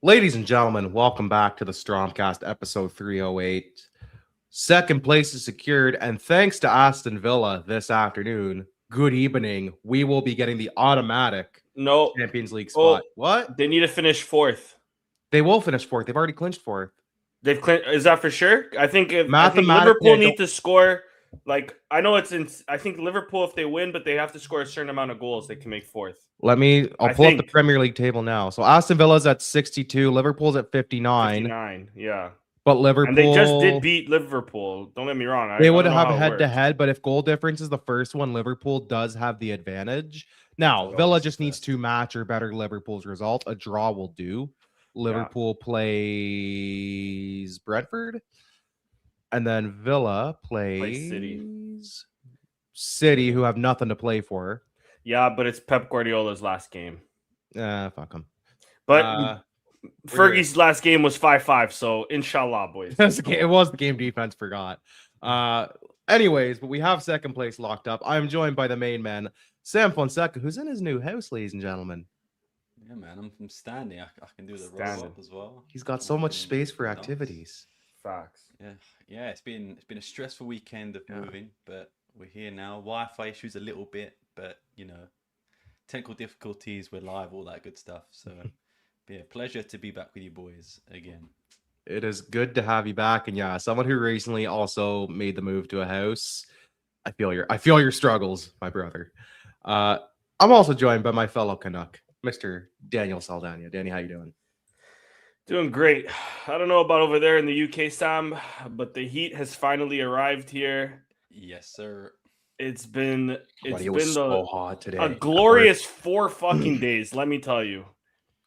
Ladies and gentlemen, welcome back to the Strompcast episode 308. Second place is secured, and thanks to Aston Villa this afternoon, good evening. We will be getting the automatic No. Champions League Oh, spot. What? they need to finish fourth. They will finish fourth. They've already clinched fourth. Is that for sure? I think Mathematically, Liverpool I need don't- to score. Like I know it's in. I think Liverpool, if they win, but they have to score a certain amount of goals, they can make fourth. I'll I pull up the think. Premier League table now. So Aston Villa's at 62, Liverpool's at 59. 59, yeah. But Liverpool, And they just did beat Liverpool. Don't get me wrong. they I would don't know have how it head to worked. head, but if goal difference is the first one, Liverpool does have the advantage. Now, It Villa always just needs does. to match or better Liverpool's result. A draw will do. Liverpool plays Brentford, and then Villa plays City, who have nothing to play for. Yeah, but it's Pep Guardiola's last game. Fuck them. But Fergie's last game was 5-5, so inshallah, boys. It was the game defense, forgot. Anyways, but we have second place locked up. I'm joined by the main man, Sam Fonseca, who's in his new house, ladies and gentlemen. Yeah, man, I'm standing. I can do the Standing. roll up as well. He's got so much space for activities. Facts. Yeah. It's been a stressful weekend of moving, but we're here now. Wi-Fi issues a little bit, but technical difficulties. We're live, all that good stuff. So, yeah, pleasure to be back with you boys again. It is good to have you back, and yeah, someone who recently also made the move to a house. I feel your struggles, my brother. I'm also joined by my fellow Canuck, Mr. Daniel Saldana. Danny, how you doing? Doing great. I don't know about over there in the UK, Sam, but the heat has finally arrived here. Yes, sir. It's been so hot today. A glorious 4 fucking days, let me tell you.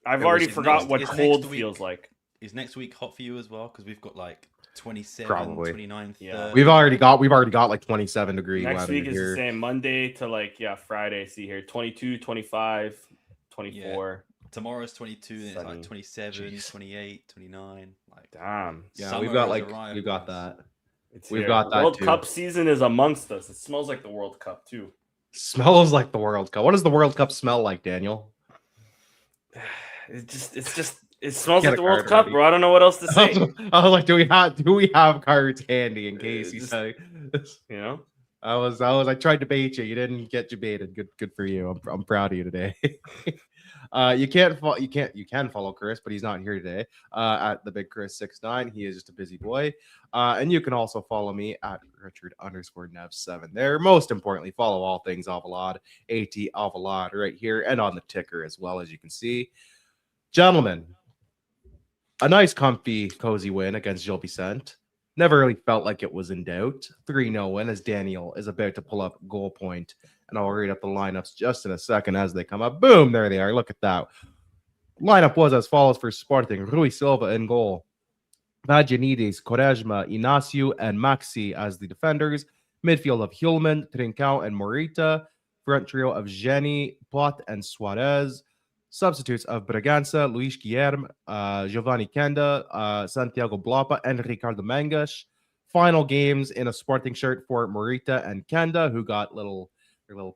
I've already forgot what cold feels like. Is next week hot for you as well? Because we've got like 27, Probably. 29, 30. Yeah. We've already got like 27 degree Next weather week is here. the same. Monday to Friday. See here, 22, 25, 24. Tomorrow's 22, and it's like Sunny. 27, Jeez. 28, 29. Like, Damn. Yeah, summer we've got has arrived, that. It's We've here. got that World too. Cup season is amongst us. It smells like the World Cup too. Smells like the World Cup. What does the World Cup smell like, Daniel? It smells Get like a the World card Cup, ready. bro. I don't know what else to say. I was like, do we have cards handy in case you Just- say? You know? I tried to bait you. You didn't get you baited. Good for you. I'm proud of you today. You can follow Chris, but he's not here today. At the big Chris 69. He is just a busy boy. And you can also follow me at Richard_Nev7 there. Most importantly, follow all things Alvalade, AT Alvalade right here and on the ticker as well, as you can see. Gentlemen, a nice, comfy, cozy win against Gil Vicente. Never really felt like it was in doubt. 3-0 win as Daniel is about to pull up goal point. And I'll read up the lineups just in a second as they come up. Boom, there they are. Look at that. Lineup was as follows for Sporting. Rui Silva in goal. Vaginides, Quaresma, Inacio, and Maxi as the defenders. Midfield of Hillman, Trincao, and Morita. Front trio of Jenny, Pot, and Suarez. Substitutes of Bragança, Luis Guilherme, Giovanni Kenda, Santiago Blapa, and Ricardo Mangas. Final games in a Sporting shirt for Morita and Kenda, who got their little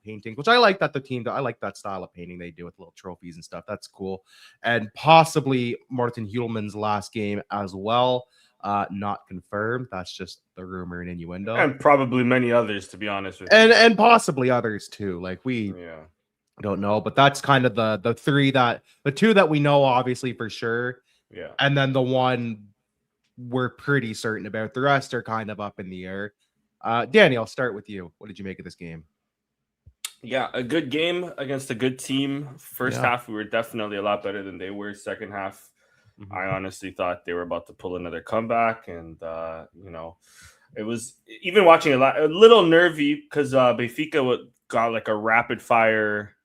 paintings, which I like that I like that style of painting they do with little trophies and stuff. That's cool. And possibly Martin Heuvelmann's last game as well. Not confirmed. That's just the rumor and innuendo. And probably many others, to be honest with you. And possibly others too. Like we Yeah. don't know, but that's kind of the two that we know obviously for sure. Yeah. And then the one we're pretty certain about. The rest are kind of up in the air. Danny, I'll start with you. What did you make of this game? Yeah, a good game against a good team. First half, we were definitely a lot better than they were. Second half, I honestly thought they were about to pull another comeback. And, it was even watching a little nervy because Benfica got like a rapid fire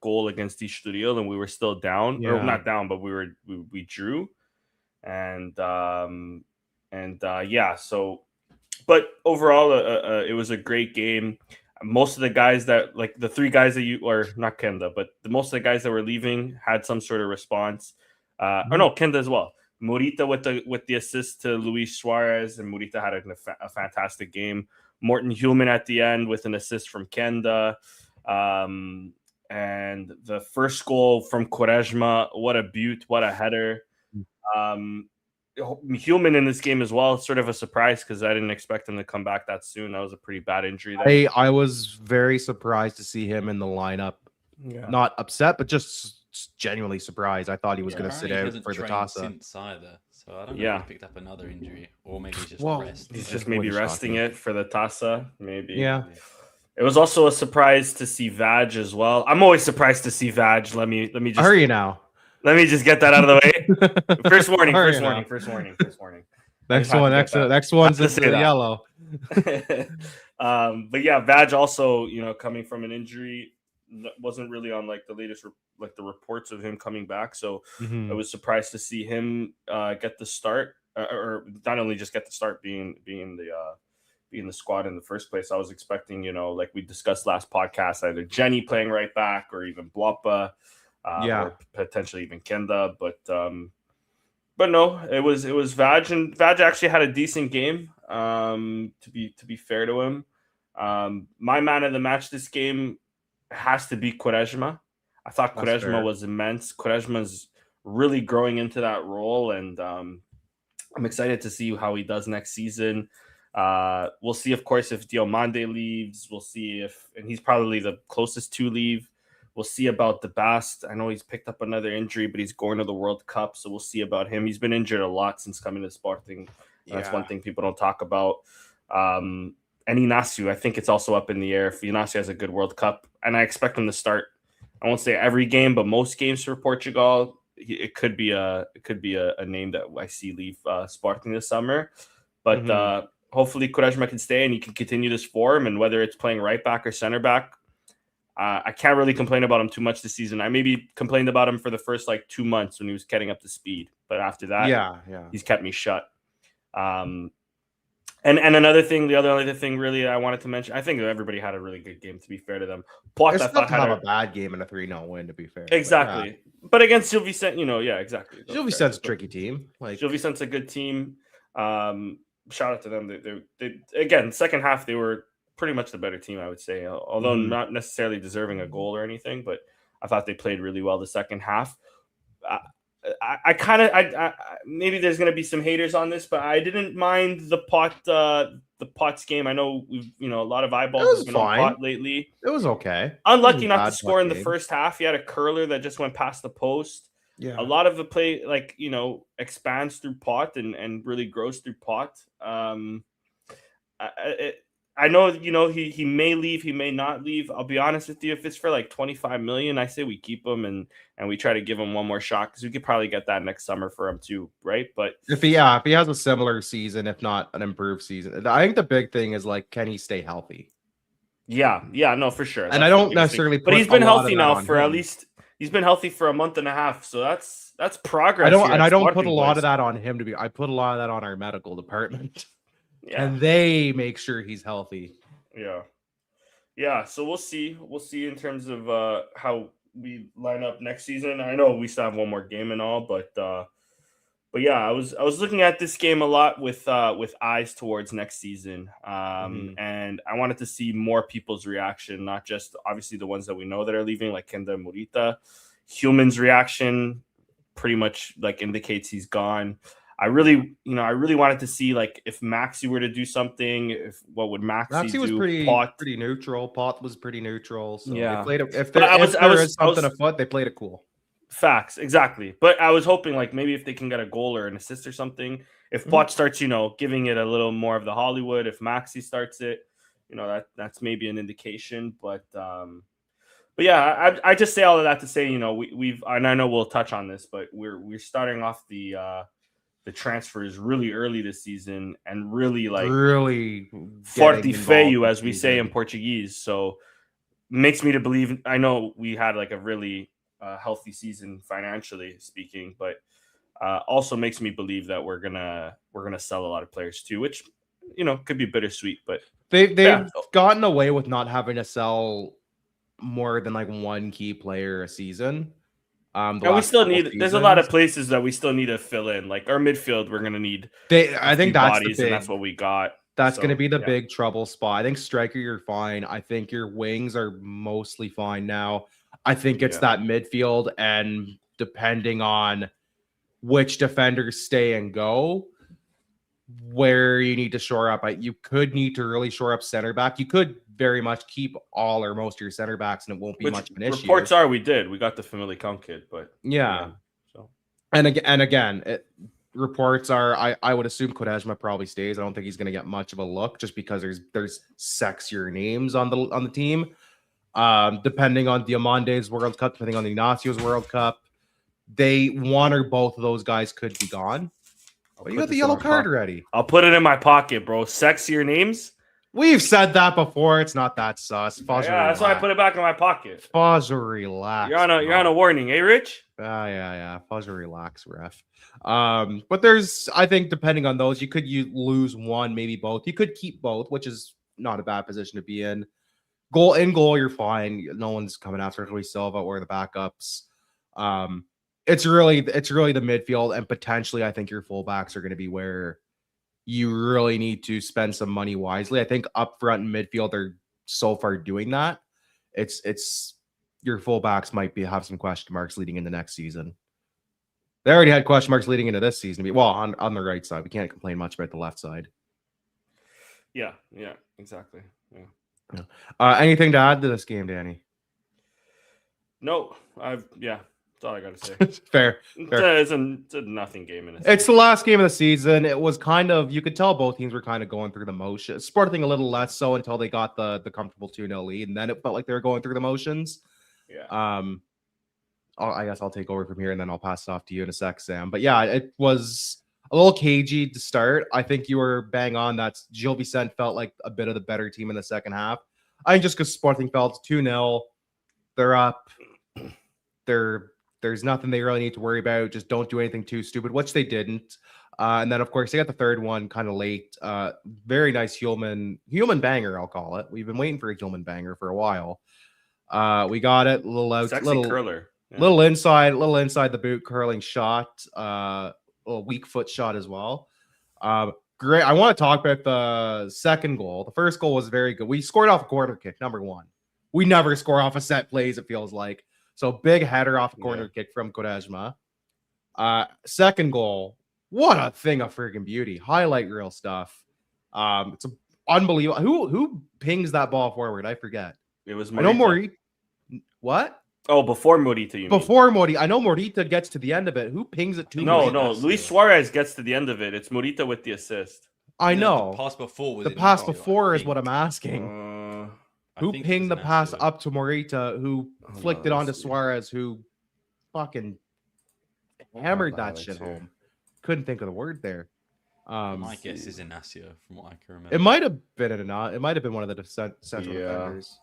goal against Estoril, and we were still down. Yeah. Or not down, but we drew. And but overall, it was a great game. Most of the guys that, like the 3 guys that you, or not Kenda, but most of the guys that were leaving had some sort of response. Or no, Kenda as well. Morita with the assist to Luis Suarez, and Morita had a fantastic game. Morten Heuvelmann at the end with an assist from Kenda. And the first goal from Quaresma, what a beaut, what a header. Human in this game as well. Sort of a surprise because I didn't expect him to come back that soon. That was a pretty bad injury. I was very surprised to see him in the lineup. Yeah. Not upset, but just genuinely surprised. I thought he was going to sit out for the toss since either. So I don't know if he picked up another injury or maybe he's just rest. He's just maybe resting it for the Tasa. Maybe. Yeah. It was also a surprise to see Vaj as well. I'm always surprised to see Vaj. Let me just hurry now. Let me just get that out of the way. First warning. Next one's in the yellow. But yeah, Vaj also, coming from an injury, wasn't really on like the latest the reports of him coming back. So I was surprised to see him get the start, or not only just get the start, being the squad in the first place. I was expecting, like we discussed last podcast, either Jenny playing right back or even Bloppa, or potentially even Kenda. But no, it was Vaj, and Vaj actually had a decent game. To be fair to him, my man of the match this game has to be Quaresma. I thought Quaresma was immense. Quaresma's really growing into that role, and I'm excited to see how he does next season. We'll see, of course, if Diomande leaves. We'll see and he's probably the closest to leave. We'll see about the Bast. I know he's picked up another injury, but he's going to the World Cup, so we'll see about him. He's been injured a lot since coming to Sporting. That's one thing people don't talk about. And Inacio, I think it's also up in the air if Inacio has a good World Cup, and I expect him to start. I won't say every game, but most games for Portugal. It could be a name that I see leave Sporting this summer, but hopefully Quaresma can stay and he can continue this form. And whether it's playing right back or center back, I can't really complain about him too much this season. I maybe complained about him for the first 2 months when he was getting up to speed, but after that, he's kept me shut. And another thing, the other thing really I wanted to mention, I think everybody had a really good game, to be fair to them. Pot, I thought, had a bad game and a 3-0 win, to be fair. Exactly. But against Gil Vicente, exactly. Gil Vicente's a tricky team. Gil Vicente's a good team. Shout out to them. They again, second half, they were pretty much the better team, I would say, although not necessarily deserving a goal or anything, but I thought they played really well the second half. I maybe there's going to be some haters on this, but I didn't mind the Pot's game. I know we've, a lot of eyeballs have been on Pot lately. It was okay. Unlucky not to score in the first half. He had a curler that just went past the post. Yeah. A lot of the play, expands through Pot and really grows through Pot. I know, he may leave, he may not leave. I'll be honest with you, if it's for 25 million, I say we keep him and we try to give him one more shot, because we could probably get that next summer for him too, right? But if he has a similar season, if not an improved season, I think the big thing is can he stay healthy? Yeah, no, for sure. And I don't necessarily, but he's been healthy now for at least. He's been healthy for a month and a half, so that's progress. I don't put a lot of that on him I put a lot of that on our medical department. Yeah. And they make sure he's healthy. Yeah. So we'll see. We'll see in terms of how we line up next season. I know we still have one more game and all, but yeah, I was looking at this game a lot with eyes towards next season, and I wanted to see more people's reaction, not just obviously the ones that we know that are leaving, like Kenda and Morita. Human's reaction pretty much indicates he's gone. I really wanted to see if Maxi were to do something, what would Maxi do? Was pretty neutral. Pot was pretty neutral. So they played it. If there is something afoot, they played it cool. Facts, exactly. But I was hoping maybe if they can get a goal or an assist or something. If Pot starts, giving it a little more of the Hollywood. If Maxi starts it, that's maybe an indication. But yeah, I just say all of that to say, we've, and I know we'll touch on this, but we're starting off the transfers really early this season and really forte feio, as we say in Portuguese. So makes me to believe, I know we had a really healthy season financially speaking, but also makes me believe that we're gonna sell a lot of players too, which could be bittersweet. But they've gotten away with not having to sell more than one key player a season. And we still need. There's a lot of places that we still need to fill in. Our midfield, we're gonna need. I think that's bodies, and that's what we got. That's going to be the big trouble spot. I think striker, you're fine. I think your wings are mostly fine now. I think it's that midfield, and depending on which defenders stay and go, where you need to shore up. You could need to really shore up center back. You could very much keep all or most of your center backs, and it won't be much of an issue. Reports are we got the Famalicão kid, but yeah. So And again, reports are I would assume Quaresma probably stays. I don't think he's going to get much of a look just because there's sexier names on the team. Depending on Diamante's World Cup, depending on Ignacio's World Cup, one or both of those guys could be gone. But you got the yellow card already. I'll put it in my pocket, bro. Sexier names. We've said that before. It's not that sus. That's why I put it back in my pocket. Fuzz, relax. You're on a warning, eh, Rich? Yeah. Fuzz, relax, ref. But I think depending on those, you could lose one, maybe both. You could keep both, which is not a bad position to be in. Goal, you're fine. No one's coming after Luis Silva or the backups. It's really the midfield, and potentially I think your fullbacks are going to be where you really need to spend some money wisely. I think up front and midfield are so far doing that. It's your fullbacks might have some question marks leading into next season. They already had question marks leading into this season. Well, on the right side, we can't complain much about the left side. Yeah, exactly. Yeah. Anything to add to this game, Danny? No, that's all I got to say. Fair. It's a nothing game. It's the last game of the season. It was kind of, you could tell both teams were kind of going through the motions. Sporting a little less so until they got the comfortable 2-0 lead, and then it felt like they were going through the motions. Yeah. I guess I'll take over from here, and then I'll pass it off to you in a sec, Sam. But yeah, it was a little cagey to start. I think you were bang on. That Gil Vicente felt like a bit of the better team in the second half. I think just because Sporting felt 2-0, they're up. There's nothing they really need to worry about. Just don't do anything too stupid, which they didn't. And then, of course, they got the third one kind of late. Very nice human banger, I'll call it. We've been waiting for a human banger for a while. We got it. Little curler. Yeah. Little inside the boot curling shot. Little weak foot shot as well. Great. I want to talk about the second goal. The first goal was very good. We scored off a corner kick, number one. We never score off a set plays, it feels like. So big header off a corner kick from Quaresma. Second goal, what a thing of freaking beauty. Highlight reel stuff. It's unbelievable. Who pings that ball forward? I forget. It was Morita. I know Morita. What? Oh, before Morita, Before Morita. I know Morita gets to the end of it. Who pings it to Morita? No. Luis Suarez gets to the end of it. It's Morita with the assist. I know. The pass before was is what I'm asking. Who pinged the pass up to Morita, who flicked it onto Suarez, who fucking hammered that shit home? Couldn't think of the word there. My guess is Inacio, from what I can remember. It might have been it might have been one of the central defenders.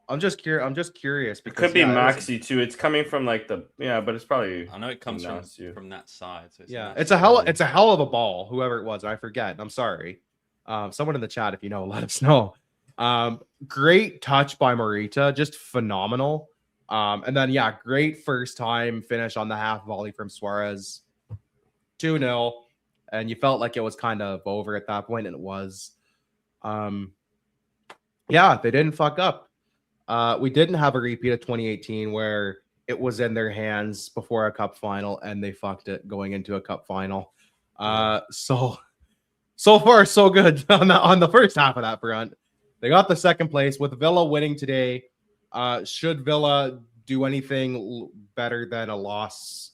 I'm just curious because it could be Maxi too. It's coming from like but it's probably. I know it comes from that side. So it's a hell of a ball. Whoever it was, I forget. I'm sorry. Someone in the chat, if you know, let us know. Great touch by Morita, just phenomenal. And then great first time finish on the half volley from Suarez. 2-0, and you felt like it was kind of over at that point, and it was. They didn't fuck up. We didn't have a repeat of 2018 where it was in their hands before a cup final and they fucked it going into a cup final. So far so good on the first half of that front. They got the second place with Villa winning today. Should Villa do anything better than a loss,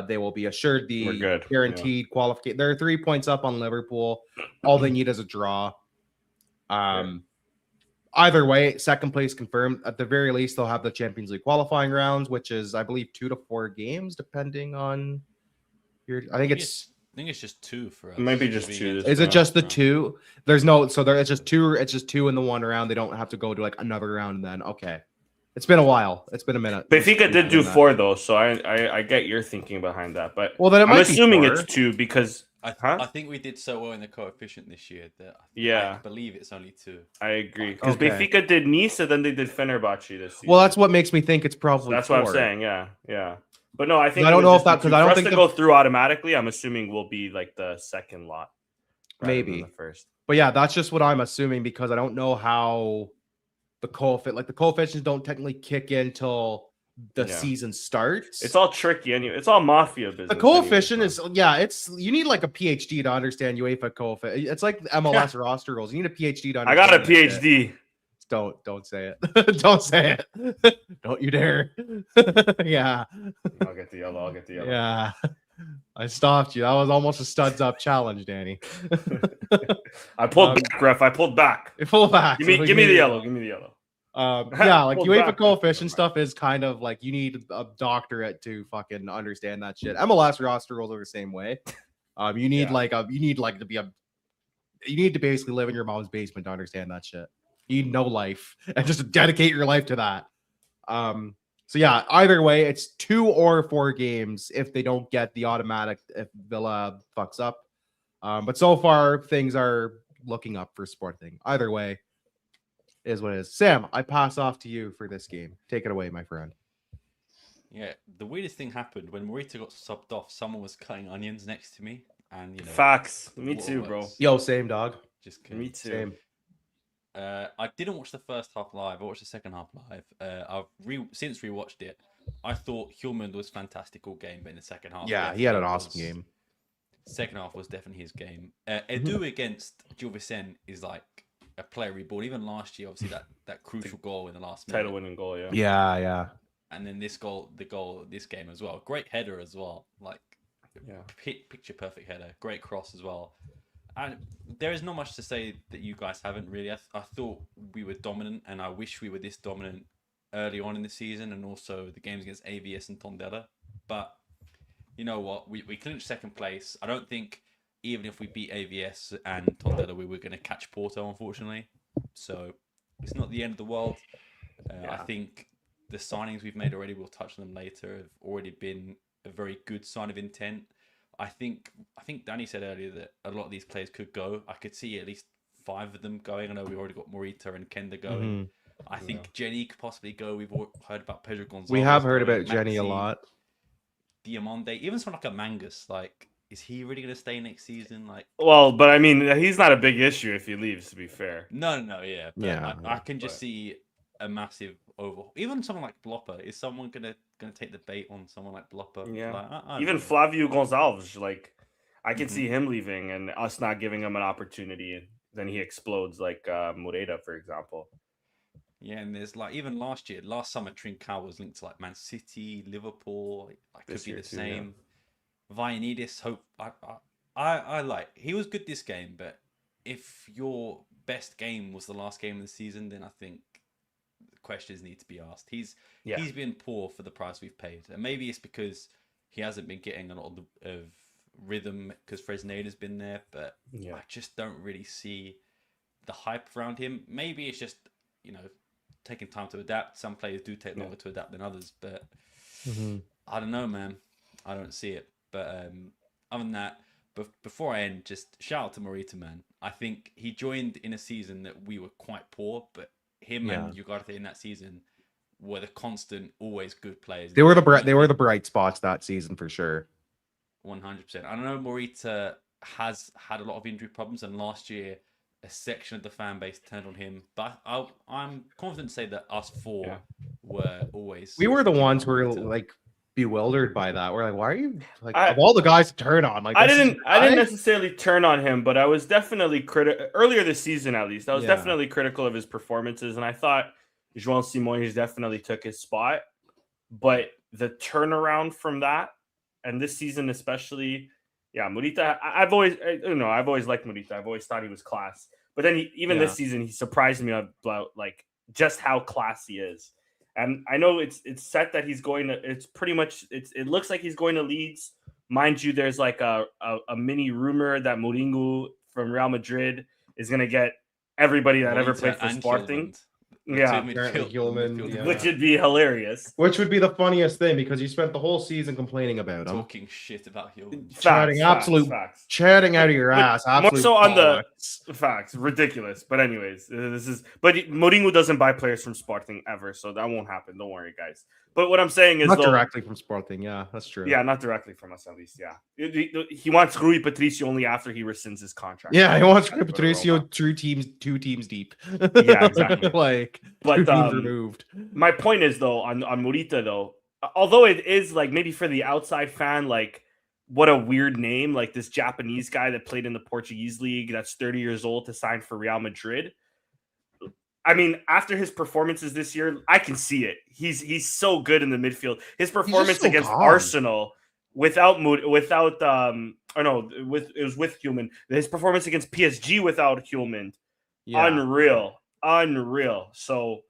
they will be assured the guaranteed qualification. They're 3 points up on Liverpool. All they need is a draw. Either way, second place confirmed. At the very least, they'll have the Champions League qualifying rounds, which is, I believe, 2 to 4 games, depending on your. I think it's just 2 for us. Maybe just 2. Is it just the 2? There's no. So it's just 2. It's just 2 in the one round. They don't have to go to like another round. Then okay. It's been a while. It's been a minute. Benfica did do 4 though, so I get your thinking behind that. But then I'm assuming it's 2 because. I think we did so well in the coefficient this year that I believe it's only 2. I agree because Benfica did Nice and then they did Fenerbahce this season. Well, that's what makes me think it's probably. So that's 4. What I'm saying. Yeah. But no, I think I don't know if that because I don't think to go through automatically. I'm assuming we'll be like the second lot, maybe the first. But that's just what I'm assuming because I don't know how the coefficients don't technically kick in till the season starts. It's all tricky anyway. It's all mafia business. The coefficient is you need like a PhD to understand UEFA coefficient. It's like MLS roster rules. You need a PhD to understand. I got a PhD. Don't say it. Don't say it. Don't you dare. Yeah. I'll get the yellow. Yeah. I stopped you. That was almost a studs up challenge, Danny. I pulled back, ref. I pulled back. Pull back. Give me the yellow. Give me the yellow. Yeah, like UEFA coefficient stuff is kind of like you need a doctorate to fucking understand that shit. MLS roster rules are the same way. You need you need to basically live in your mom's basement to understand that shit. You need no life and just dedicate your life to that. So yeah, either way, it's 2 or 4 games if they don't get the automatic if Villa fucks up. But so far things are looking up for Sporting. Either way is what it is. Sam, I pass off to you for this game. Take it away, my friend. Yeah, the weirdest thing happened when Morita got subbed off. Someone was cutting onions next to me, and facts. Me too, bro. Yo, same dog. Just me too. Same. I didn't watch the first half live. I watched the second half live. I've since rewatched it. I thought Hjulmand was fantastic all game, but in the second half, yeah, he had an awesome game. Second half was definitely his game. Edu against Gil Vicente is like a player reborn. Even last year, obviously that crucial goal in the last minute. Title-winning goal, yeah. Yeah. And then the goal this game as well. Great header as well. Like, picture perfect header. Great cross as well. And there is not much to say that you guys haven't really. I thought we were dominant, and I wish we were this dominant early on in the season, and also the games against AVS and Tondela. But you know what? We clinched second place. I don't think even if we beat AVS and Tondela, we were going to catch Porto, unfortunately. So it's not the end of the world. I think the signings we've made already, we'll touch on them later, have already been a very good sign of intent. I think Danny said earlier that a lot of these players could go. I could see at least 5 of them going. I know we've already got Morita and Kenda going. I think Jenny could possibly go. We've heard about Pedro Gonzalez. We have heard about Jenny a lot. Diamande, even someone like a Mangus, like, is he really going to stay next season? Like, well, but I mean, he's not a big issue if he leaves. To be fair, no, yeah, but I can just see a massive overhaul. Even someone like Blopper, is someone gonna take the bait on someone like Blopper? Yeah, like, even Flavio Gonçalves, like, I can see him leaving and us not giving him an opportunity, and then he explodes like Moreta, for example. Yeah, and there's like even last summer, Trincao was linked to like Man City, Liverpool. Like, could be the same. Yeah. Vianidis, I like. He was good this game, but if your best game was the last game of the season, then I think questions need to be asked. He's been poor for the price we've paid, and maybe it's because he hasn't been getting a lot of rhythm because Fresneda's been there, but I just don't really see the hype around him. Maybe it's just taking time to adapt. Some players do take longer to adapt than others, but I don't know, man. I don't see it. But other than that, before I end, just shout out to Morita, man. I think he joined in a season that we were quite poor, but him and Ugarte in that season were the constant, always good players. They were the bright spots that season for sure. 100%. I know Morita has had a lot of injury problems, and last year a section of the fan base turned on him. But I'm confident to say that us 4 were always. We were the ones who were like bewildered by that. We're like, why are you like of all the guys to turn on? Like, I didn't necessarily turn on him, but I was definitely critical earlier this season. At least I was definitely critical of his performances, and I thought João Simões definitely took his spot. But the turnaround from that, and this season especially, Morita. I've always liked Morita. I've always thought he was class. But then this season, he surprised me about like just how class he is. And I know it's set that he's going to. It's pretty much. It looks like he's going to Leeds. Mind you, there's like a mini rumor that Mourinho from Real Madrid is going to get everybody that ever played for Sporting. Which would be hilarious. Which would be the funniest thing because you spent the whole season complaining about him, talking shit about Hjulmand, chatting out of your ass. More so on the Facts. Ridiculous. But anyways, but Mourinho doesn't buy players from Sporting ever, so that won't happen. Don't worry, guys. But what I'm saying is not directly from Sporting. Yeah, that's true. Yeah, not directly from us at least. Yeah, he wants Rui Patricio only after he rescinds his contract. Yeah, he wants Rui Patricio two teams deep. Yeah, exactly. Like, but two teams removed. My point is though on Morita though, although it is like maybe for the outside fan, like what a weird name, like this Japanese guy that played in the Portuguese league that's 30 years old to sign for Real Madrid. I mean, after his performances this year, I can see it. He's so good in the midfield. His performance against Arsenal with Human. His performance against PSG without Human, unreal. So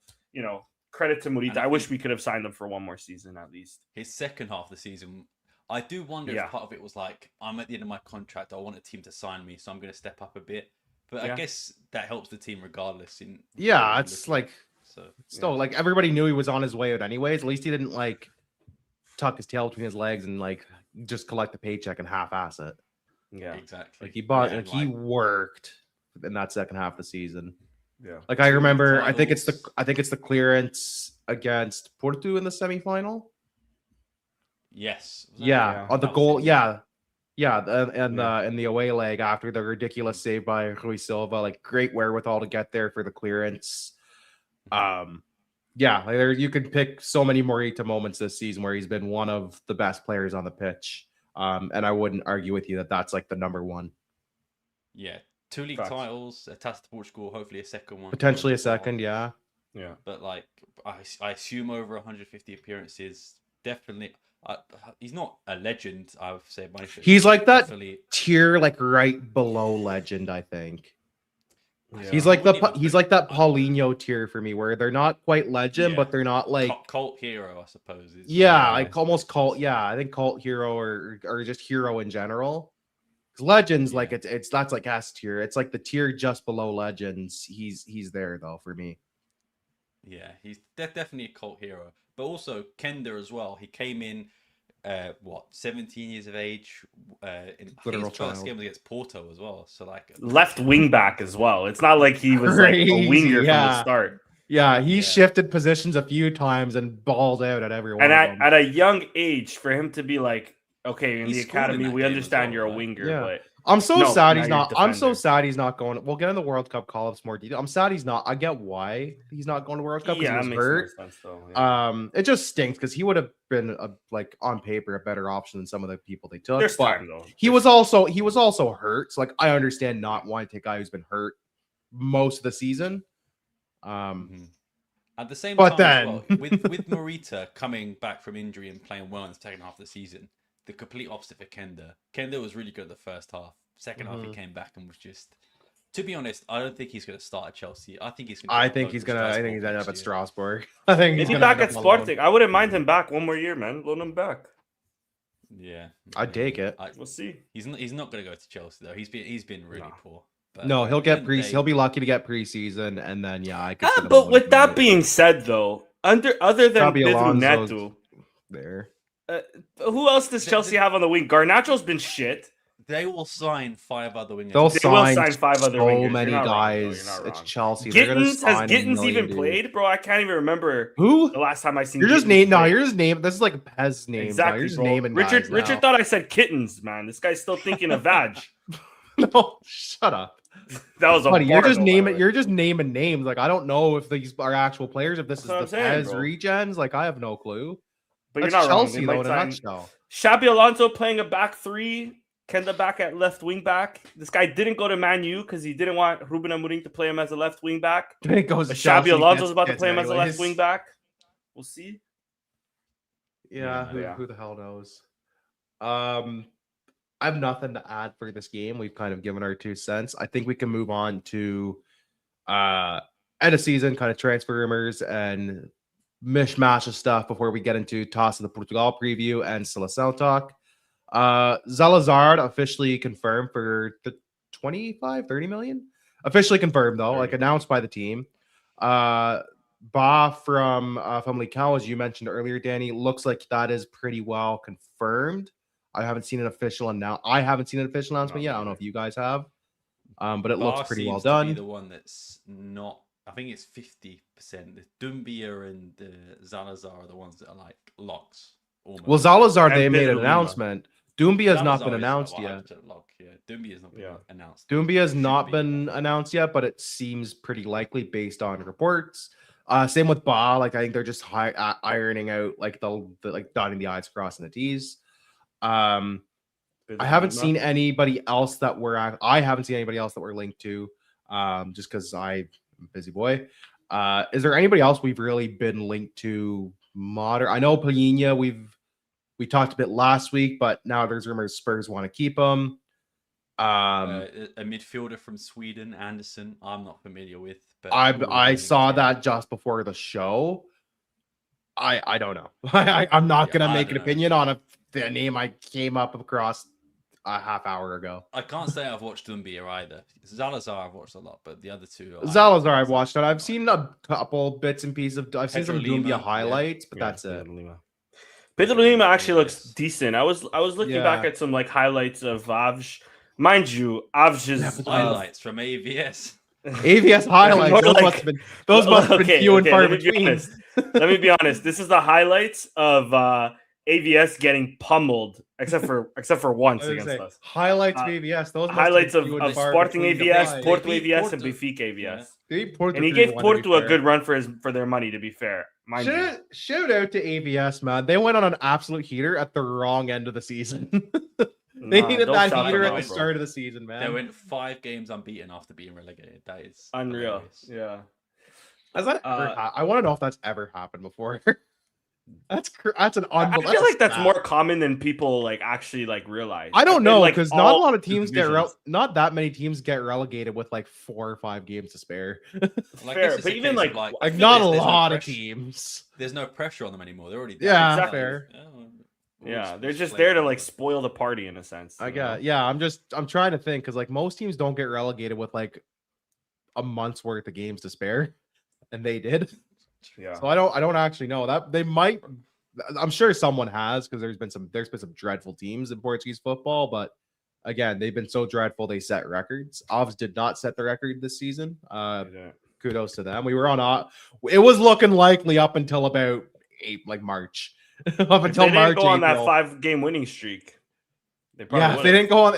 credit to Morita. I wish we could have signed him for one more season at least. His second half of the season, I do wonder if part of it was like, I'm at the end of my contract. I want a team to sign me, so I'm going to step up a bit. But I guess that helps the team regardless. It's like still like everybody knew he was on his way out anyways. At least he didn't like tuck his tail between his legs and like just collect the paycheck and half-ass it. Yeah, exactly. Like he worked in that second half of the season. Yeah, like I remember, I think it's the clearance against Porto in the semifinal. Yes. On the goal. In the away leg after the ridiculous save by Rui Silva, like great wherewithal to get there for the clearance. You could pick so many Morita moments this season where he's been one of the best players on the pitch. And I wouldn't argue with you that that's like the number one. Yeah, 2 league titles, a Taça de Portugal, hopefully a second one. Potentially a second, yeah. But like, I assume over 150 appearances, definitely. He's not a legend, I would say. He's like that tier, like right below legend, I think. Yeah. He's like that Paulinho tier for me, where they're not quite legend, but they're not like cult hero, I suppose. Almost cult. Yeah, I think cult hero or just hero in general. Legends, like it's that's like S tier. It's like the tier just below legends. He's there though for me. Yeah, he's definitely a cult hero. But also Kender as well. He came in, 17 years of age. In his first game was against Porto as well. So like left wing back as well. It's not like he was like a winger from the start. Yeah, he shifted positions a few times and balled out at everyone. And at a young age, for him to be like, okay, in the academy, we understand you're a winger, but I'm so sad he's not. I'm so sad he's not going. We'll get in the World Cup call-ups more detail. I'm sad he's not. I get why he's not going to World Cup because he was hurt. Sense, though, it just stinks because he would have been like on paper a better option than some of the people they took. There's time though. He was also hurt. So like I understand not wanting to take a guy who's been hurt most of the season. At the same time, as well, with Morita coming back from injury and playing well in the second half of the season. The complete opposite for Kender. Kender was really good the first half. Second half, he came back and was just. To be honest, I don't think he's going to start at Chelsea. I think he's going. I think he's ending up at Strasbourg. I think he's back at Sporting. I wouldn't mind him back one more year, man. Loan him back. Yeah, I'd take it. We'll see. He's not going to go to Chelsea though. He's been really poor. But no, he'll get he'll be lucky to get preseason, and then I could. But with that being said, though, other than Pedro Neto, there. Who else does Chelsea have on the wing? Garnacho's been shit. They will sign 5 other wingers. They will sign 5 other wingers. So many guys. It's Chelsea. Gittins, has Gittins even played, bro? I can't even remember who the last time I seen. You're just name. No, you're just name. This is like a Pez name. Exactly, you're just bro. naming Richard thought I said kittens, man. This guy's still thinking of Vag. No, shut up. That was funny. You're just naming. You're just naming names. Like I don't know if these are actual players. If this is the Pez regens, like I have no clue. But you're not Chelsea wrong. though, in a nutshell. Xabi Alonso playing a back 3, Kenda back at left wing back. This guy didn't go to Man U because he didn't want Ruben Amorim to play him as a left wing back. It goes but Xabi Alonso's about to play him as a left wing back. We'll see. Yeah, who the hell knows? I have nothing to add for this game. We've kind of given our 2 cents. I think we can move on to end of season kind of transfer rumors and mishmash of stuff before we get into Taça de Portugal preview and Seleção talk. Zalazard officially confirmed for the 25-30 million. Officially confirmed though, like announced by the team. Ba from Famalicão, as you mentioned earlier, Danny, looks like that is pretty well confirmed. I haven't seen an official announcement yet. I don't know if you guys have. But it looks Bar pretty well seems to be done. the one that's not. I think it's 50%. The Dumbia and the Zalazar are the ones that are like locks. Almost. Well, Zalazar, And they made an Pedro Lima. announcement. Doumbia has not Zalazar been is announced like yet. 100% lock. Yeah, Dumbia has not been announced. Doumbia has Should not be. been announced yet, but it seems pretty likely based on reports. Same with Ba. Like I think they're just ironing out like the like dotting the i's, crossing the t's. I haven't seen anybody else that I haven't seen anybody else that we're linked to. Just because I'm a busy boy. Is there anybody else we've really been linked to? I know Payinha, we talked a bit last week, but now there's rumors Spurs want to keep him. A midfielder from Sweden, Anderson. I'm not familiar with, but I saw that just before the show. I don't know. I'm not gonna make an opinion on the name I came up across a half hour ago. I can't say I've watched Dumbia either. Zalazar I've watched a lot, but the other two. Zalazar I've watched it. I've seen a couple bits and pieces of. I've seen some Dumbia highlights, but that's it. Pedro Lima actually looks decent. I was looking back at some like highlights of Avj. Mind you, Avj's highlights from AVS. AVS highlights. Those must have been few and far between. Let me be honest. This is the highlights of AVS getting pummeled, except for once against us. Highlights of AVS. Those highlights of Sporting AVS, Porto AVS, and Benfica AVS. Yeah. And he gave Porto a good run for their money. To be fair, shout out to AVS, man. They went on an absolute heater at the wrong end of the season. They needed that heater at the start of the season, man. They went 5 games unbeaten after being relegated. That is unreal. Hilarious. Yeah. Has that I want to know if that's ever happened before. That's an unbelievable. I feel like that's more common than people like actually like realize. I don't know because not a lot of teams not that many teams get relegated with like 4 or 5 games to spare. Fair, but even like not a lot of teams. There's no pressure on them anymore. They're already there. Yeah, exactly. Fair. Yeah, they're just there to like spoil the party in a sense. I'm trying to think because like most teams don't get relegated with like a month's worth of games to spare, and they did. Yeah. So I don't actually know that they might. I'm sure someone has because there's been some dreadful teams in Portuguese football, but again, they've been so dreadful they set records. Ovs did not set the record this season. Kudos to them. We were on. It was looking likely up until about March. Up until March. They didn't go on that 5-game winning streak. If they didn't go on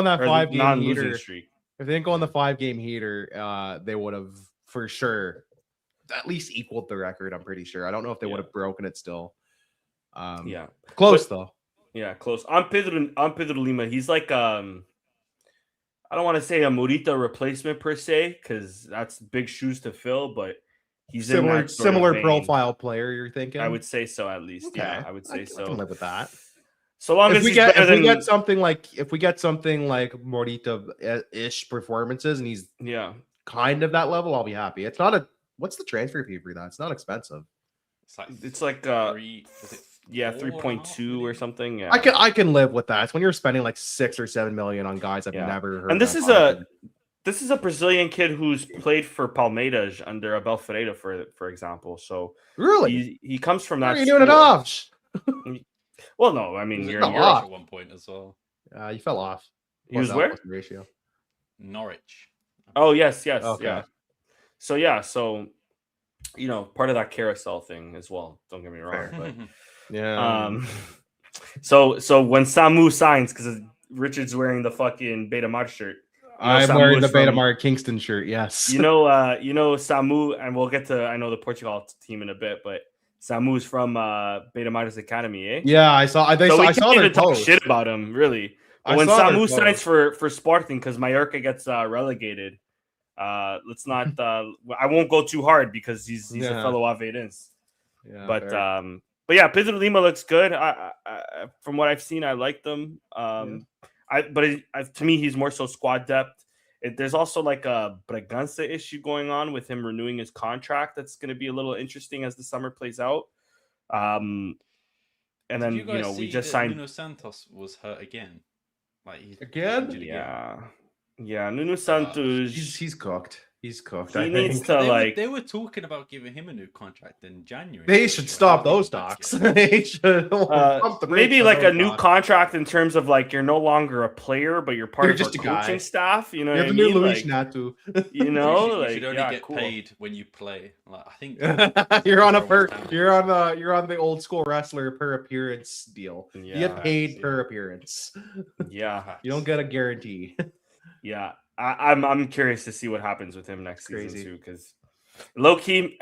that 5-game heater streak. If they didn't go on the 5-game heater, they would have for sure at least equaled the record. I'm pretty sure. I don't know if they would have broken it still. Close though. Yeah, close. On Pedro Lima, he's like I don't want to say a Morita replacement per se because that's big shoes to fill, but he's similar profile player. You're thinking? I would say so at least. Okay. Yeah, I would say so. I can live with that. So long as we get something like Morita-ish performances and he's kind of that level, I'll be happy. It's not what's the transfer fee for that? It's not expensive. It's like 3.2 or something. Yeah, I can live with that. It's when you're spending like 6 or 7 million on guys I've never heard. And this is a Brazilian kid who's played for Palmeiras under Abel Ferreira, for example. So really, he comes from that. What are you doing at Ovs? Well, no, I mean you're off at one point as well. You fell off. He was where? Ratio? Norwich. Oh yes, okay. Yeah. So part of that carousel thing as well. Don't get me wrong, but So when Samu signs, because Richard's wearing the fucking Beta Mar shirt. I'm wearing the Beta Mar Kingston shirt. Yes. Samu, and we'll get to the Portugal team in a bit, but Samu's from Beta Mar's academy, eh? Yeah, I saw. I saw their post. Shit about him, really. But when Samu signs for Sporting, because Mallorca gets relegated. Let's not. I won't go too hard because he's a fellow Averense. Yeah, but yeah, Pedro Lima looks good. I from what I've seen, I like them. To me, he's more so squad depth. There's also like a Bragança issue going on with him renewing his contract. That's going to be a little interesting as the summer plays out. And then we just signed. Nuno Santos was hurt again. Again? Yeah, Nuno Santos. He's cooked. He's cooked. He I needs think. to They were talking about giving him a new contract in January. They should stop those talks. They should pump the brakes maybe on like a those new talks. contract in terms of like you're no longer a player, but you're part You're of just our a guy. coaching staff. You know You're what I the new mean? Luis Like, Natu. you know, You like should only get cool. paid when you play. Like I think You're on You're the old school wrestler per appearance deal. Yeah. You get paid per appearance. Yeah, You don't get a guarantee. yeah. I'm curious to see what happens with him next season Crazy. too, because low key,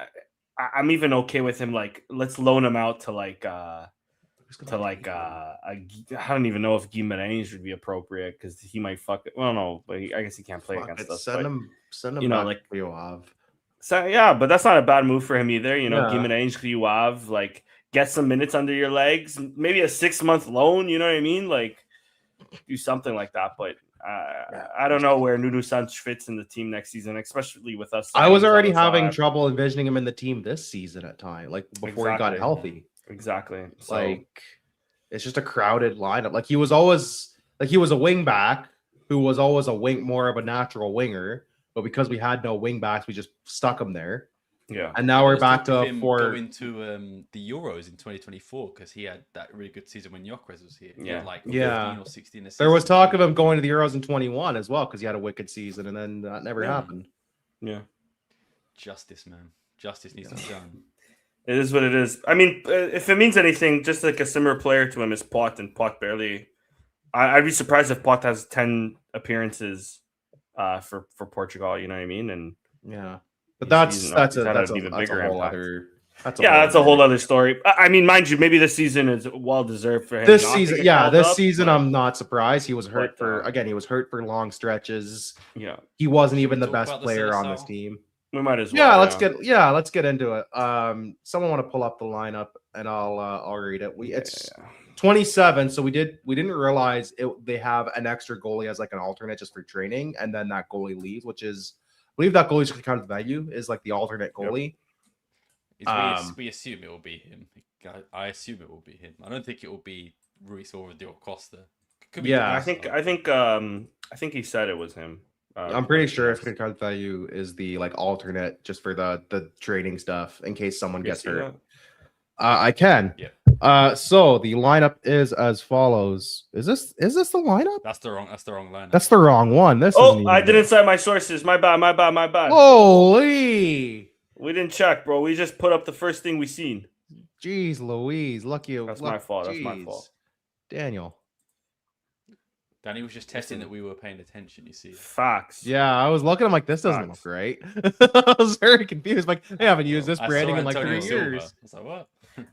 I'm even okay with him. Like, let's loan him out to I don't even know if Guimarães would be appropriate because he might fuck it. Well, no, but I guess he can't play against us. Send him you know, back like to Yoav. So yeah, but that's not a bad move for him either. You know, Yeah. Guimarães, Kriuav, like get some minutes under your legs, maybe a 6-month loan. You know what I mean? Like do something like that. But I don't know where Nuno Santos fits in the team next season, especially with us. I was already having trouble envisioning him in the team this season at time, like before he got Exactly. healthy. Exactly. So, Like it's just a crowded lineup. Like he was a wing back who was always more of a natural winger, but because we had no wing backs, we just stuck him there. yeah. And now we're back to him going to the Euros in 2024 because he had that really good season when Gyökeres was here. He had like 15 or 16 assists. There was talk of him going to the Euros in 21 as well because he had a wicked season, and then that never happened. Yeah. Justice, man. Justice needs to be done. It is what it is. I mean, if it means anything, just like a similar player to him is Pot, and Pot barely. I'd be surprised if Pot has 10 appearances for Portugal. You know what I mean? And yeah, but that's a whole other story. I mean, mind you, maybe this season is well deserved for him. This season, I'm not surprised. He was hurt he was hurt for long stretches. Yeah, he wasn't even the best player on this team. We might as well. Let's get into it. Someone want to pull up the lineup and I'll read it. It's 27, so we didn't realize they have an extra goalie as like an alternate just for training, and then that goalie leaves, which is I believe that goalie's kind of value is like the alternate goalie. We assume it will be him. I assume it will be him. I don't think it will be Ruiz or Diogo Costa. I think he said it was him. I'm pretty sure if card value is the like alternate just for the training stuff in case someone gets hurt. I can. Yeah. So the lineup is as follows. Is this the lineup? That's the wrong lineup. That's the wrong one. I didn't cite my sources. My bad. Holy! We didn't check, bro. We just put up the first thing we seen. Jeez Louise. That's my fault. That's my fault. Daniel. Danny was just testing that we were paying attention, you see. Facts. Yeah, I was looking. I'm like, this doesn't look right. I was very confused. Like, they haven't used this branding in like 3 years. I was like, what?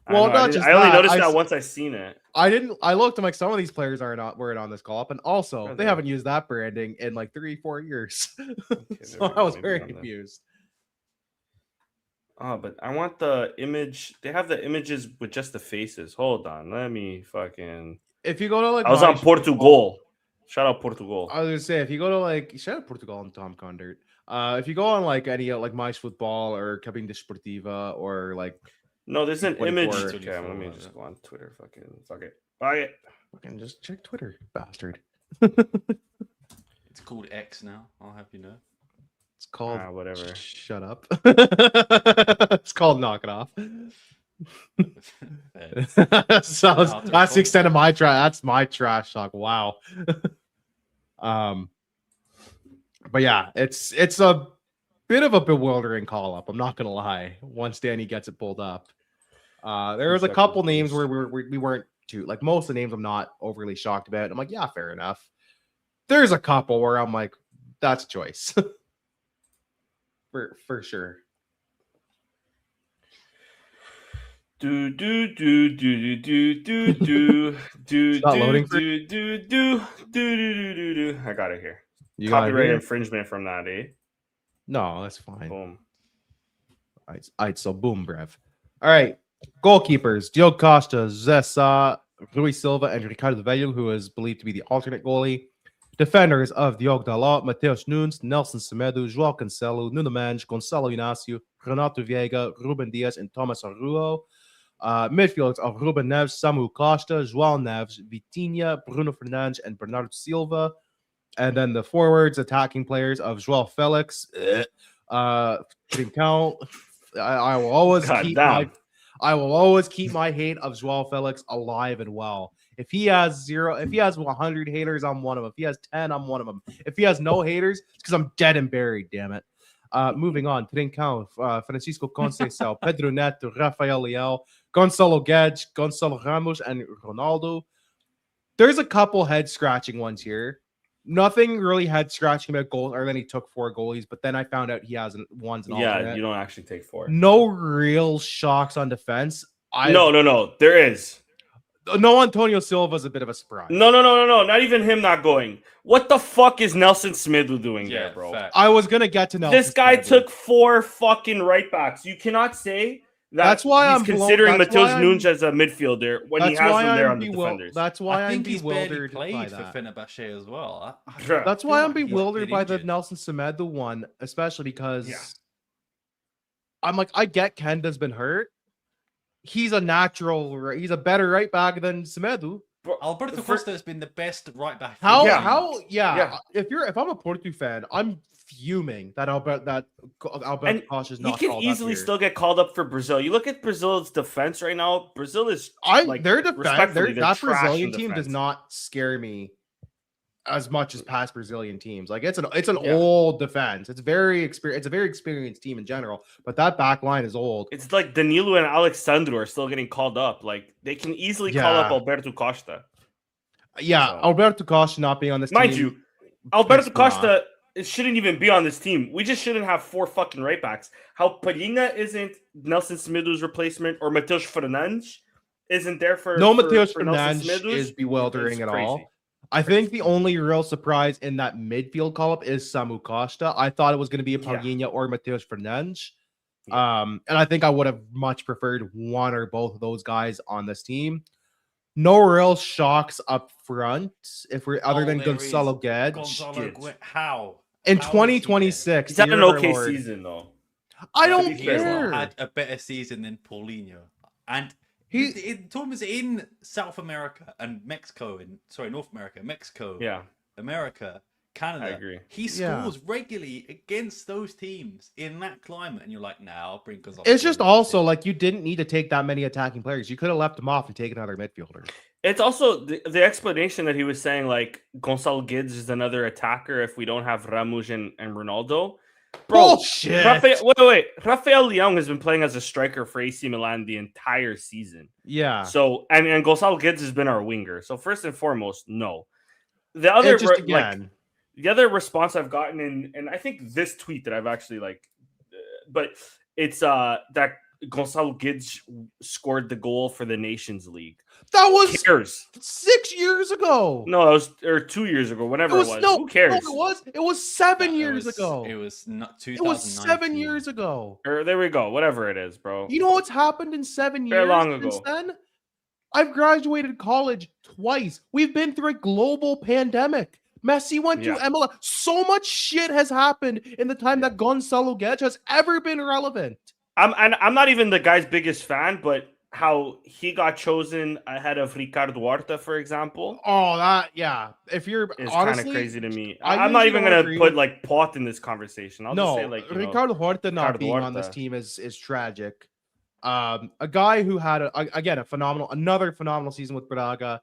Well, I only noticed that once I seen it. I looked. I'm like, some of these players weren't on this call-up, and also they haven't used that branding in like 3-4 years. So I was very confused. Oh, but I want the image. They have the images with just the faces. Hold on, let me fucking. If you go to like, I was on Portugal. Shout out Portugal. I was gonna say if you go to like, shout out Portugal and Tom Condert. If you go on like any like Mais Football or Cabine Desportiva or like. No, there's an image. Okay, let me just go on Twitter. Fuck it. Buy it. Fucking just check Twitter, bastard. It's called X now. I'll have you know. It's called whatever. Shut up. It's called Knock It Off. So that's the extent of my trash. That's my trash talk. Wow. But yeah, it's a bit of a bewildering call up. I'm not gonna lie. Once Danny gets it pulled up, there was a couple names where we weren't too like most of the names. I'm not overly shocked about. I'm like, yeah, fair enough. There's a couple where I'm like, that's a choice for sure. Do do do do do do do do do. I got it here. You copyright infringement from that, eh? No, that's fine. Boom. All right, so boom, Brev. All right, goalkeepers: Diogo Costa, Zessa, Rui Silva, and Ricardo Velho, who is believed to be the alternate goalie. Defenders of Diogo Dalot, Mateus Nunes, Nelson Semedo, João Cancelo, Nuno Mendes, Gonçalo Inácio, Renato Vieiga, Ruben Dias, and Thomas Arruo. Midfielders of Ruben Neves, Samu Costa, João Neves, Vitinha, Bruno Fernandes, and Bernardo Silva. And then the forwards, attacking players of João Felix, Trincão, I will always I will always keep my hate of João Felix alive and well. If he has 100 haters, I'm one of them. If he has 10, I'm one of them. If he has no haters, it's because I'm dead and buried, damn it. Moving on, Trincão, Francisco Conceição, Pedro Neto, Rafael Leão, Gonçalo Guedes, Gonçalo Ramos, and Ronaldo. There's a couple head-scratching ones here. Nothing really head-scratching about goals, or then he took 4 goalies, but then I found out he has one's an alternate. Yeah, you don't actually take 4. No real shocks on defense. No. There is. No, Antonio Silva's a bit of a surprise. No. Not even him not going. What the fuck is Nelson Smidu doing there, bro? Fact. I was gonna get to Nelson. This guy Smidu. took 4 fucking right backs. You cannot say that's why he's considering Matheus Nunes as a midfielder when he has him there on the defenders. That's why I think I'm bewildered. He's barely played by that. for Fenerbahce as well. That's why I'm bewildered by the Nelson Semedo one, especially because I'm like, I get Kenda's been hurt. He's a better right back than Semedo. Alberto Costa has been the best right back. If I'm a Porto fan, I'm fuming that Alberto Costa is not. He can easily still get called up for Brazil. You look at Brazil's defense right now. Brazil is their defense. That Brazilian team does not scare me as much as past Brazilian teams. Like it's an old defense. It's a very experienced team in general, but that back line is old. It's like Danilo and Alexandru are still getting called up. Like they can easily call up Alberto Costa. Yeah, so. Alberto Costa not being on this mind team. You, Alberto Costa shouldn't even be on this team. We just shouldn't have 4 fucking right backs. How Padinha isn't Nelson Smidu's replacement or Matheus Fernandes isn't there for Matheus Fernandes is bewildering at all. I think the only real surprise in that midfield call-up is Samu Costa. I thought it was going to be a Padinha or Matheus Fernandes. And I think I would have much preferred one or both of those guys on this team. No real shocks up front if we're other than Gonçalo Guedes. How? In 2026. He's had an okay season, though. I don't care. He had a better season than Paulinho. And tournaments in South America and North America, Mexico, America, Canada. I agree. He scores regularly against those teams in that climate, and you're like, I'll bring Gonzalo. It's just also like you didn't need to take that many attacking players. You could have left them off and taken another midfielder. It's also the explanation that he was saying, like Gonçalo Guedes is another attacker if we don't have Ramos and Ronaldo. Bro, bullshit. Rafael Leão has been playing as a striker for AC Milan the entire season. Yeah. So and Gonçalo Guedes has been our winger. So first and foremost, no. The other the other response I've gotten and I think this tweet that I've actually but it's that Gonçalo Guedes scored the goal for the Nations League. That was 6 years ago. No, it was 2 years ago. Whenever it was. Who cares? No, it was 7 years ago. It was not 2019. It was 7 years ago. There we go. Whatever it is, bro. You know what's happened in 7 years? Very long ago. Since then? I've graduated college twice. We've been through a global pandemic. Messi went to MLS. So much shit has happened in the time that Gonçalo Guedes has ever been relevant. I'm not even the guy's biggest fan, but how he got chosen ahead of Ricardo Horta, for example. Oh, if you're it's honestly kind of crazy to me. I'm not even gonna put Pot in this conversation. I'll just say Ricardo Horta not being on this team is tragic. A guy who had another phenomenal season with Braga,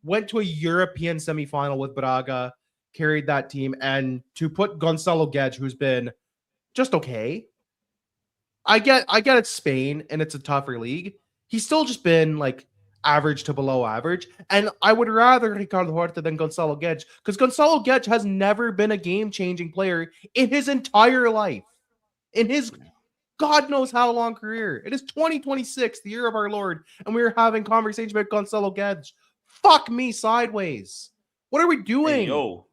went to a European semifinal with Braga, carried that team, and to put Gonçalo Guedes, who's been just okay. I get it's Spain and it's a tougher league. He's still just been average to below average. And I would rather Ricardo Horta than Gonçalo Guedes because Gonçalo Guedes has never been a game-changing player in his entire life. In his God knows how long career. It is 2026, the year of our Lord, and we're having conversations about Gonçalo Guedes. Fuck me sideways. What are we doing? Hey, yo.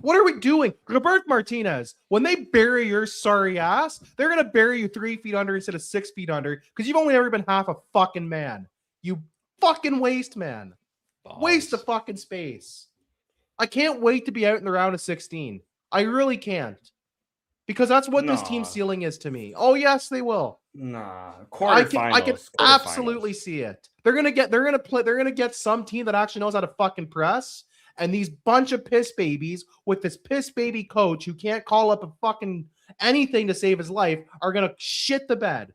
What are we doing? Roberto Martinez, when they bury your sorry ass, they're going to bury you 3 feet under instead of 6 feet under because you've only ever been half a fucking man. You fucking waste, man. Waste of fucking space. I can't wait to be out in the round of 16. I really can't. Because that's what this team ceiling is to me. Oh, yes, they will. Nah, quarterfinals. I can absolutely see it. They're gonna get some team that actually knows how to fucking press. and these bunch of piss babies with this piss baby coach who can't call up a fucking anything to save his life are gonna shit the bed.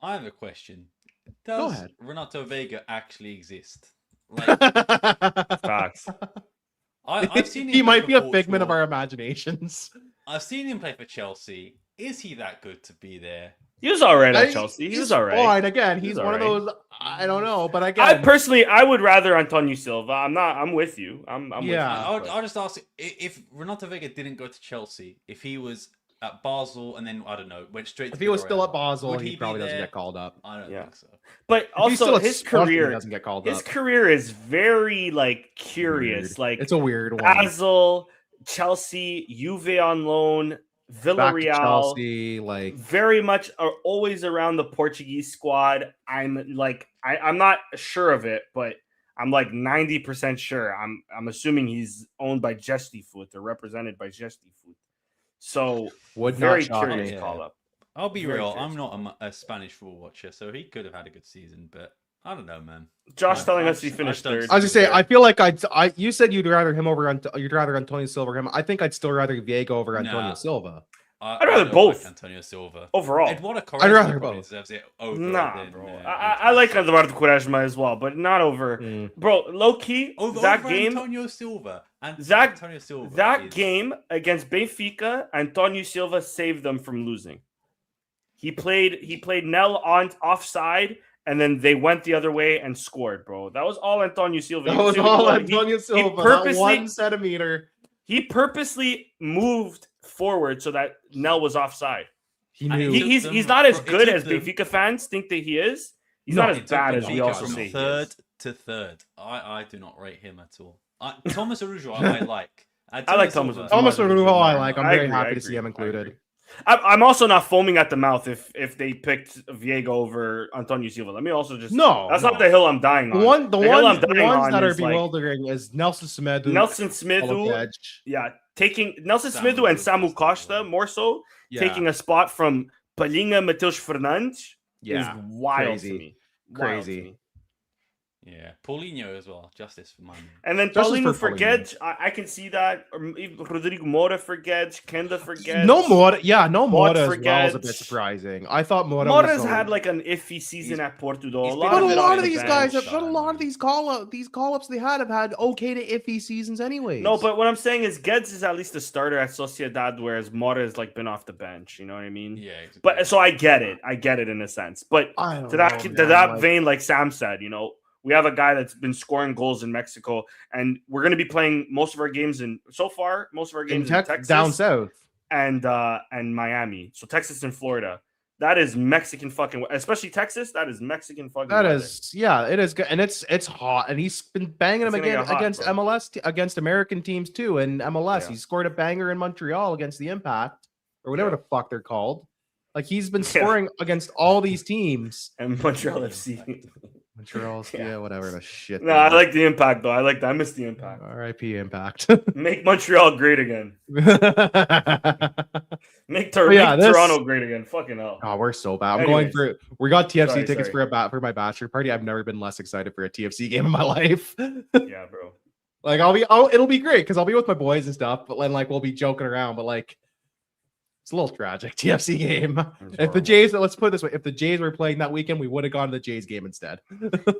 I have a question. Go Does ahead. Renato Vega actually exist? Like, Facts. I've seen him He play might for be a figment of Portugal. our imaginations. I've seen him play for Chelsea. Is he that good to be there? He was all right at Chelsea. He was all right. Fine. Again, He's he's all one of right. those. I don't know, but again, I would rather Antonio Silva. I'm with you. I'm with you. I'll just ask if Renato Vega didn't go to Chelsea, if he was at Basel and then I don't know, went straight. If to he was still Villarreal, at Basel, would he probably be doesn't there? get called up. I don't think so. But If he's still also at his Swansea, career he doesn't get called his up. career is very like curious. Weird. Like It's a weird one. Basel, Chelsea, Juve on loan, Back to Villarreal, Chelsea, like very much are always around the Portuguese squad. I'm not sure of it, but I'm like 90% sure. I'm assuming he's owned by Gestifoot or represented by Gestifoot. So would very not shock curious me. call up. I'll be Very real. curious. I'm not a Spanish football watcher, so he could have had a good season, but I don't know, man. Josh I- telling I us he just- finished I don't third. I was just say, I feel like you said you'd rather him over you'd rather Antonio Silva over him. I think I'd still rather Viego over Antonio Nah. Silva. I'd rather don't both. like Antonio Silva. Overall. Eduardo I'd Quaresma rather probably both. deserves it over. Nah, than, bro. Antonio I like Silva. Eduardo Quaresma as well, but not over. Bro, low key, over game. Antonio Silva. And That- Antonio Silva. That is- game against Benfica, Antonio Silva saved them from losing. He played Nel on offside, and then they went the other way and scored, bro. That was all Antonio Silva. That You was see the all goal. Antonio Silva. That 1 centimeter. He purposely moved forward so that Nel was offside. He And knew. he- He's not as It good took as them- Benfica fans think that he is. He's No, not It as took bad them as we from also say he third is. to third. I do not rate him at all. Thomas Arujo, I like. I like Thomas Silva- Thomas Arujo. Arujo, I like. I'm I very agree, happy I to see agree, him I included. agree. I'm also not foaming at the mouth if they picked Viego over Antonio Silva. Let me also just that's not the hill I'm dying on. The hill ones I'm dying on that are is, like, bewildering is Nelson Semedo. Nelson Smithu, taking Nelson Smithu and Samu Costa more so taking a spot from Palhinha Matheus Fernandes is wild to me. Wild to Crazy. me. Yeah, Paulinho as well. Justice for my man. And then Justice Paulinho for for Paulinho. Gedge, I can see that. Or even Rodrigo Mora for Gedge, Kenda for Gedge. No Mora. Yeah, no Mora as well forget- is a bit surprising. I thought Mora Mora's was had like an iffy season at Portugal. he's A been lot But of a it lot on of the these bench. guys bench. have, but a lot of these call-ups they had okay to iffy seasons anyways. No, but what I'm saying is Gedge is at least a starter at Sociedad, whereas Mora has like been off the bench. You know what I mean? Yeah. But so I get it in a sense. But I don't to that know, vein, like Sam said, we have a guy that's been scoring goals in Mexico, and we're going to be playing most of our games in Texas, down south. and Miami. So Texas and Florida. That is Mexican fucking, especially Texas. That is Mexican fucking. That weather. is, yeah, it is good, and it's hot, and he's been banging It's them gonna again get hot, against bro. MLS, against American teams too, and MLS. Yeah. He scored a banger in Montreal against the Impact or whatever Yeah. the fuck they're called. Like he's been Yeah. scoring against all these teams. And Montreal FC. Montreal's, yeah, whatever the shit. No, I like the Impact though. I miss the Impact. R.I.P. Impact. Make Montreal great again. Make yeah, this- Toronto great again. Fucking hell. Oh, we're so bad. I'm Anyways. going for. We got TFC Sorry, tickets sorry. for my bachelor party. I've never been less excited for a TFC game in my life. Yeah, bro. Like it'll be great because I'll be with my boys and stuff. But then like we'll be joking around. But like it's a little tragic TFC game. If the Jays, let's put it this way, if the Jays were playing that weekend, we would have gone to the Jays game instead.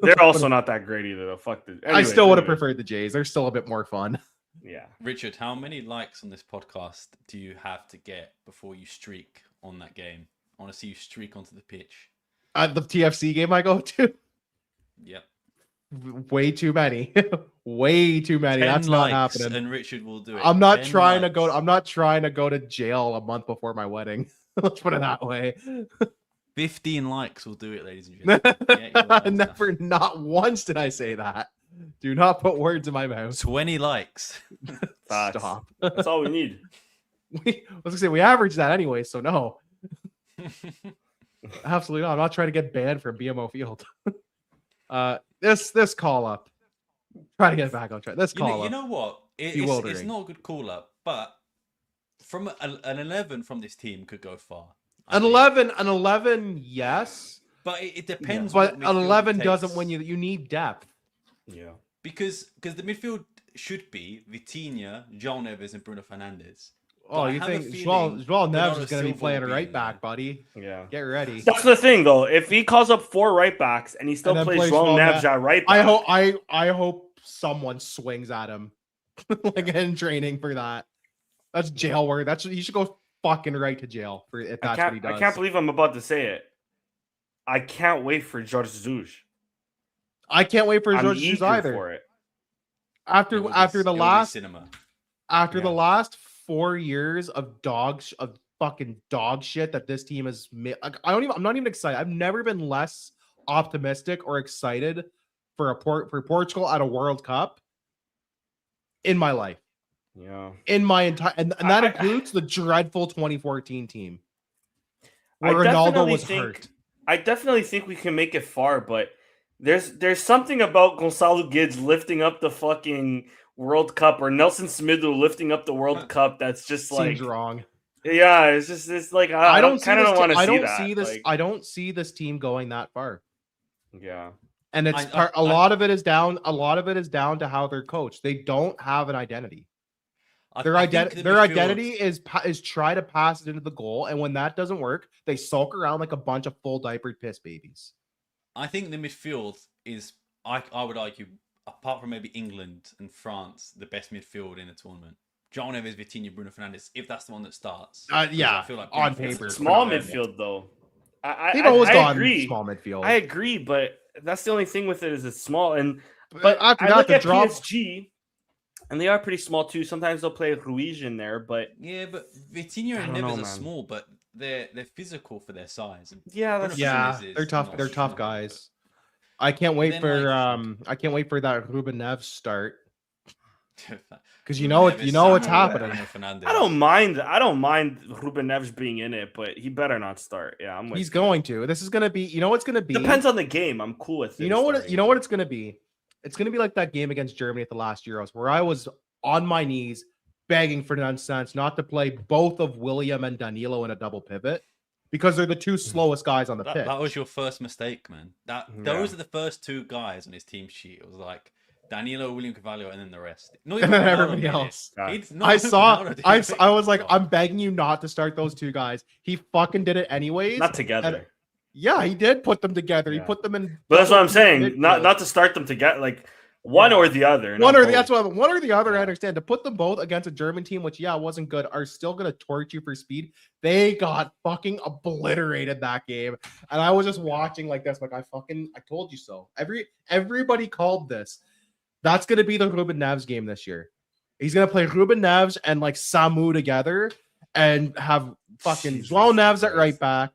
They're also not that great either, though. Fuck this. I still would have preferred the Jays. They're still a bit more fun. Yeah. Richard, how many likes on this podcast do you have to get before you streak on that game? I want to see you streak onto the pitch. At the TFC game I go to, Yep. way too many. Way too many. 10 That's not likes happening. And Richard will do it. I'm not 10 trying to likes. go. I'm not trying to go to jail a month before my wedding. Let's put it that way. 15 likes will do it, ladies and gentlemen. Get your likes Never, not once did I say that. Do not put words in my mouth. 20 likes. Facts. Stop. That's all we need. I was gonna say we average that anyway, so no, absolutely not. I'm not trying to get banned from BMO Field. This call up. Try to get back on track. This call You up. know what? It's Bewildering. not a good call up, but from an 11 from this team could go far. I An think. 11, yes, But it depends. but what an midfield 11 takes. doesn't win you. You need depth. Yeah. Because the midfield should be Vitinha, João Neves, and Bruno Fernandes. Oh, you think João Neves is going to be playing a right back, buddy? Yeah. Get ready. That's the thing, though. If he calls up 4 right backs and he still plays João Neves at right back, I hope someone swings at him like in training for that. That's jail work. He should go fucking right to jail for if that's what he does. I can't believe I'm about to say it. I can't wait for Jorge Jesus. I can't wait for Jorge Jesus either. For it. After the last 4 years of fucking dog shit that this team has made, I'm not even excited. I've never been less optimistic or excited for Portugal at a World Cup in my life. Yeah. In my entire and that includes the dreadful 2014 team where Ronaldo was hurt. I definitely think we can make it far, but there's something about Gonçalo Guedes lifting up the fucking World Cup or Nelson Semedo lifting up the World Cup that's just seems wrong. Yeah, it's like I don't want to see that. I don't see this team going that far. Yeah. And it's a lot of it is down to how they're coached. They don't have an identity. Their identity is try to pass it into the goal, and when that doesn't work, they sulk around like a bunch of full diapered piss babies. I think the midfield is, I would argue, apart from maybe England and France, the best midfield in the tournament. João Neves, Vitinha, Bruno Fernandes, if that's the one that starts. Yeah, I feel like on paper. Small midfield, though. They've always gone small midfield. I agree, but that's the only thing with it is it's small. But after that, the drop... PSG, and they are pretty small too. Sometimes they'll play Ruiz in there, but... Yeah, but Vitinha and Neves are small, but they're physical for their size. Yeah, they're tough. They're tough guys. I can't wait for that Ruben Neves start because you know what's happening. I don't mind Ruben Neves being in it, but he better not start. Yeah, he's going to. This is gonna be. You know what's gonna be. Depends on the game. I'm cool with it. You know what it's gonna be. It's gonna be like that game against Germany at the last Euros where I was on my knees begging for nonsense not to play both of William and Danilo in a double pivot because they're the two slowest guys on the pitch. That was your first mistake, man. Those are the first 2 guys on his team sheet. It was like Danilo, William Carvalho, and then the rest. And then everybody else. I was like, I'm begging you not to start those 2 guys. He fucking did it anyways. Not together. Yeah, he did put them together. Yeah. He put them in. But that's what I'm saying. Not to start them together. Like one or the other. One or the other. I understand. To put them both against a German team, which wasn't good, are still going to torch you for speed. They got fucking obliterated that game, and I was just watching like this. Like I told you so. Everybody called this. That's going to be the Ruben Neves game this year. He's going to play Ruben Neves and like Samu together, and have fucking João Neves at right back.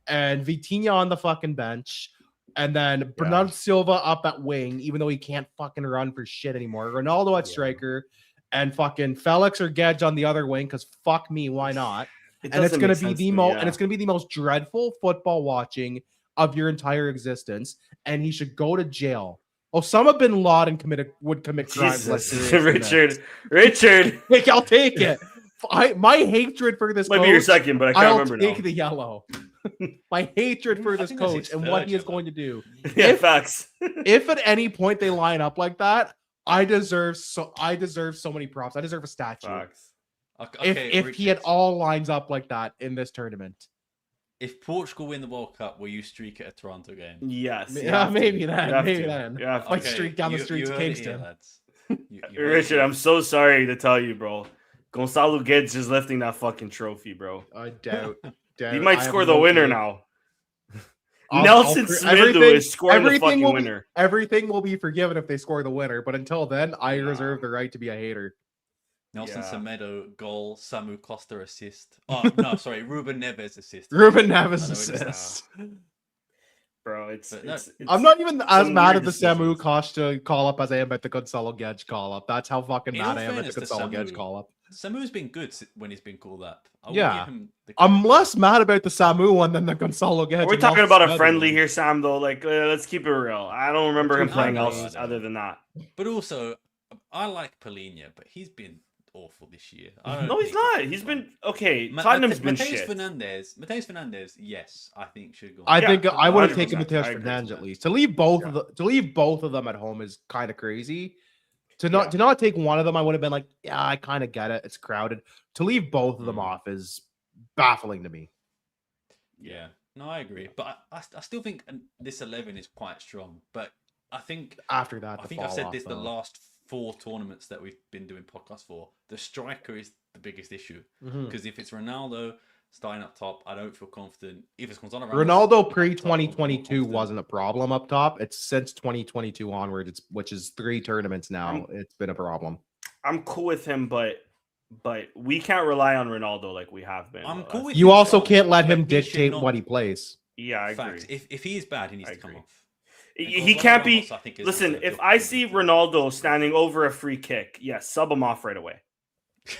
And Vitinha on the fucking bench. And then Bernardo Silva up at wing, even though he can't fucking run for shit anymore. Ronaldo at striker. And fucking Felix or Gedge on the other wing, because fuck me, why not? It's gonna be the most dreadful football watching of your entire existence. And he should go to jail. Osama bin Laden would commit crimes. Richard. I'll take it. My hatred for this might coach, be your second, but I can't remember now. I'll take the yellow. My hatred for this coach and what he is going to do. Yeah, facts. If at any point they line up like that, I deserve so many props. I deserve a statue. Facts. Okay, if he at all lines up like that in this tournament. If Portugal win the World Cup, will you streak at a Toronto game? Yes. Yeah, maybe then. Yeah, like streak down the streets of Kingston. Richard, I'm so sorry to tell you, bro. Gonçalo Guedes is lifting that fucking trophy, bro. I doubt. He might score the winner now. Nelson Semedo is scoring the fucking winner. Everything will be forgiven if they score the winner, but until then, I reserve the right to be a hater. Nelson Semedo goal, Samu Costa assist. Oh no, sorry, Ruben Neves assist. Ruben Neves assist. Bro, it's I'm not even as mad at the Samu Costa call up as I am at the Gonçalo Guedes call up. That's how fucking mad I am at the Gonçalo Guedes call up. Samu's been good when he's been called up. I'm less mad about the Samu one than the Gonçalo Guedes. We're talking about a friendly here, Sam, though. Like, let's keep it real. I don't remember him playing else other than that. But also, I like Paulinho, but he's been awful this year. No, he's not. He's been okay. Tottenham's been shit. Mateus Fernandes, yes, I think should go. I think I would have 100%. taken Mateus I agree Fernandes with at that. least. To leave both of them at home is kind of crazy. To not take one of them, I would have been like, yeah, I kind of get it. It's crowded. To leave both of them off is baffling to me. Yeah, no, I agree, but I still think this 11 is quite strong. But I think After that, I think I've said this the last 4 tournaments that we've been doing podcasts for. The striker is the biggest issue because if it's Ronaldo starting up top, I don't feel confident. If it's Gonzalo Ramos, Ronaldo pre 2022 wasn't a problem up top. It's since 2022 onward, which is 3 tournaments now. It's been a problem. I'm cool with him, but we can't rely on Ronaldo like we have been. I'm cool with you him, also Sean, can't let but him he dictate should not- what he plays. Yeah, I Facts. agree. If he is bad, he needs to come off. And He Gonzalo can't be. Ramos, I think, is Listen, a if good I point see of view. Ronaldo standing over a free kick, yes, sub him off right away.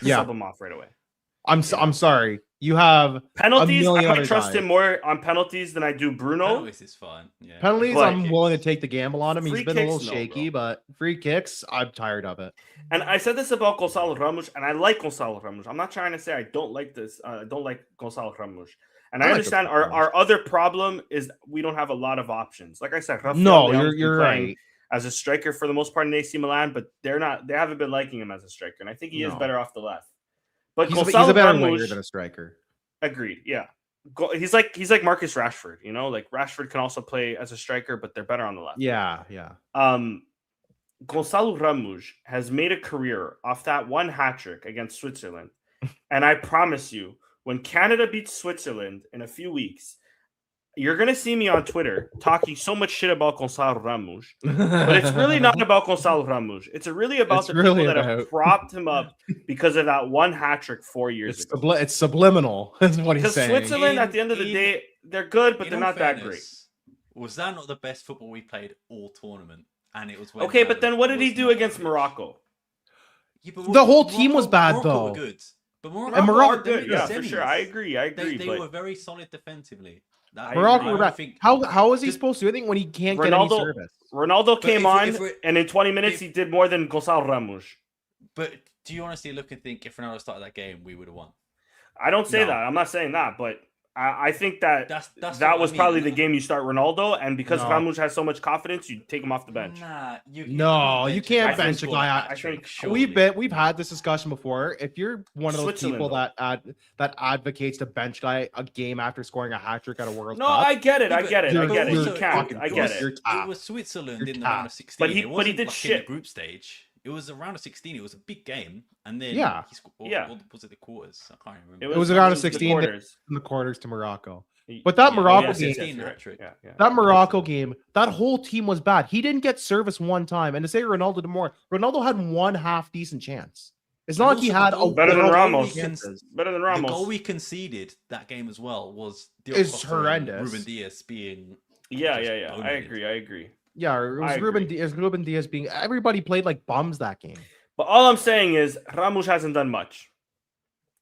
Yeah, Sub him off right away. I'm sorry. You have Penalties. I million might other trust guys. him more on penalties than I do Bruno. Penalties is fine. Yeah. Penalties, But- I'm willing to take the gamble on him. He's Free been a little kicks, no, shaky, bro. but free kicks, I'm tired of it. And I said this about Gonzalo Ramos, and I like Gonzalo Ramos. I'm not trying to say I don't like this. I don't like Gonzalo Ramos. And I I like understand Gonzalo our other problem is we don't have a lot of options. Like I said, Rafael No, Leão's been you're playing right. as a striker for the most part in AC Milan, but they haven't been liking him as a striker, and I think he is No. better off the left. But He's a Gonzalo better Ramos, winger than a striker. agreed. Yeah, he's like Marcus Rashford. You know, like Rashford can also play as a striker, but they're better on the left. Yeah. Gonzalo Ramos has made a career off that one hat trick against Switzerland, and I promise you, when Canada beats Switzerland in a few weeks, you're gonna see me on Twitter talking so much shit about Gonzalo Ramos. But it's really not about Gonzalo Ramos. It's really about the people that have propped him up because of that one hat trick 4 years ago. It's subliminal. That's what he's Because saying. Switzerland, at the end of the day, they're good, but they're not that great. Was that not the best football we played all tournament? And it was Okay, but then what did he do against Morocco? Yeah, The whole team was bad, Morocco though. Were good. But Morocco are they good, were yeah, semis. for sure. I agree. They but were very solid defensively. Morocco were bad. think How is he supposed to do anything when he can't get any service? Ronaldo came on, if and in 20 minutes, he did more than Gonzalo Ramos. But do you honestly look and think if Ronaldo started that game, we would have won? I don't say No. that. I'm not saying that, but I think that That's that what was I mean. probably the game you start Ronaldo, and because No. Ramos has so much confidence, you take him off the bench. Nah, No, you can't bench a guy. I think We've had this discussion before. If you're one of those people Switzerland, that advocates to bench guy a game after scoring a hat trick at a World No, Cup, I get it. Yeah, I get it. I but get it. also You can't. fucking I get it. you're It tapped. was Switzerland You're in the tapped. round of 16. But he wasn't did like shit. in the group stage. It was a round of 16. It was a big game, and then Yeah. he scored, Yeah. Or was it the quarters? I can't remember. It was around the 16 quarters. in the quarters to Morocco. But that Yeah, Morocco yeah, game, 16 right. hat-trick. Yeah. that Morocco game, that whole team was bad. He didn't get service one time. And to say Ronaldo did more, Ronaldo had one half decent chance. It's not And like he also had the goal- Better than the goal Ramos. we con- Better than The goal Ramos. we conceded that game as well was It's Costa and horrendous. Ruben Diaz being Yeah. just I boneheaded. agree. Yeah, it I was agree. Ruben Diaz being everybody played like bums that game. But all I'm saying is Ramos hasn't done much.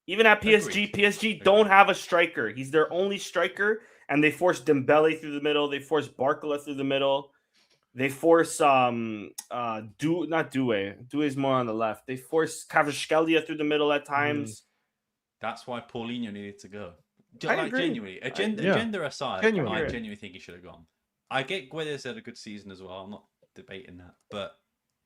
Even at PSG, Agreed. PSG don't have a striker. He's their only striker, and they force Dembele through the middle. They force Barcola through the middle. They force not Doué. Doué's more on the left. They force Kvaratskhelia through the middle at times. That's why Paulinho needed to go. I Like agree. genuinely, agenda, yeah. agenda aside, Genuinely. I Right. genuinely think he should have gone. I get Guedes had a good season as well. I'm not debating that, but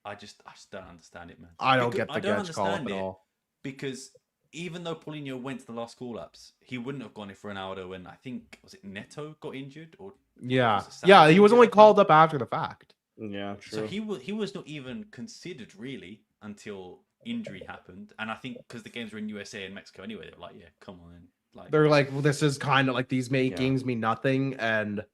I just don't understand it, man. I don't Because- get I the don't Gedge call up understand at it all. because even though Paulinho went to the last call-ups, he wouldn't have gone if Ronaldo and I think was it Neto got injured or Yeah. was it Yeah, he Sanchez was injured, only I think? called up after the fact. Yeah, true. So he was not even considered really until injury happened, and I think because the games were in USA and Mexico anyway, they were like, yeah, come on, in. Like They're like, well, this is kind of like these Yeah. games mean nothing. And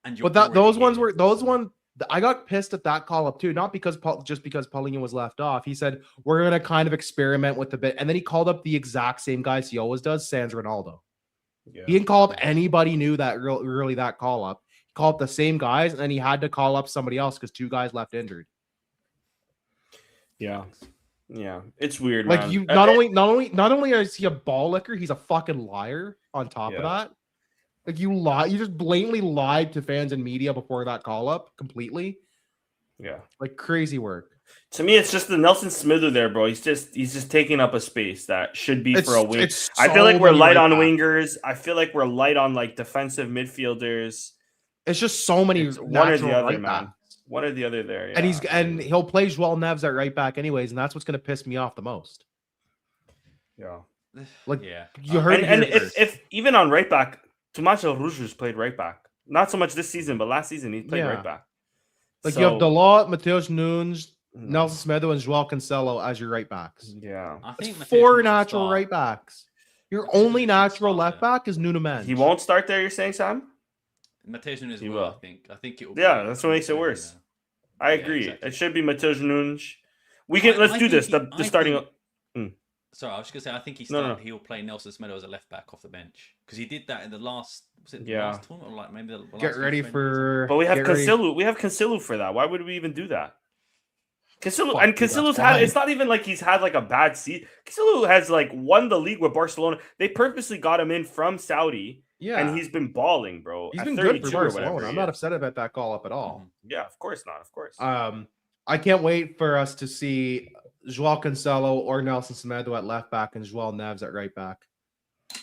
and you're but that already those ones here, were those so- one. I got pissed at that call up too, not because just because Paulinho was left off. He said we're gonna kind of experiment with the bit, and then he called up the exact same guys he always does, Sans Ronaldo. Yeah. He didn't call up anybody new that really that call up. He called up the same guys, and then he had to call up somebody else because 2 guys left injured. Yeah. It's weird, Like man. you, not only is he a ball licker, he's a fucking liar. On top of Yeah. that, like you just blatantly lied to fans and media before that call up completely. Yeah. Like crazy work. To me, it's just the Nelson Smither there, bro. He's just taking up a space that should be for a wing. I feel like we're light on wingers. I feel like we're light on like defensive midfielders. It's just so many one or the other, right man. backs. One or the other there. Yeah. And he'll play João Neves at right back anyways, and that's what's going to piss me off the most. Yeah. Like yeah. You heard and if even on right back, Tomaso Rujas played right back. Not so much this season, but last season he played right back. Like you have Dalot, Mateus Nunes, Nelson Semedo, and João Cancelo as your right backs. Yeah. I think that's 4 natural right backs. Your only natural left back is Nuno Mendes. He won't start there, you're saying, Sam? Mateus Nunes will, I think. I think it will. Yeah, that's what makes it worse. I agree. Exactly. It should be Mateus Nunes. Let's do this. The starting. Sorry, I was just gonna say I think he'll play Nelson Semedo as a left back off the bench because he did that in the last. Was it the last tournament or like maybe the last Get ready for. But we have Cancelo. We have Cancelo for that. Why would we even do that? Cancelo's had. It's not even like he's had like a bad season. Cancelo has like won the league with Barcelona. They purposely got him in from Saudi. Yeah, and he's been balling, bro. He's been good for Barcelona. I'm not upset about that call up at all. Yeah, of course not. Of course. I can't wait for us to see João Cancelo or Nelson Semedo at left back and João Neves at right back. Do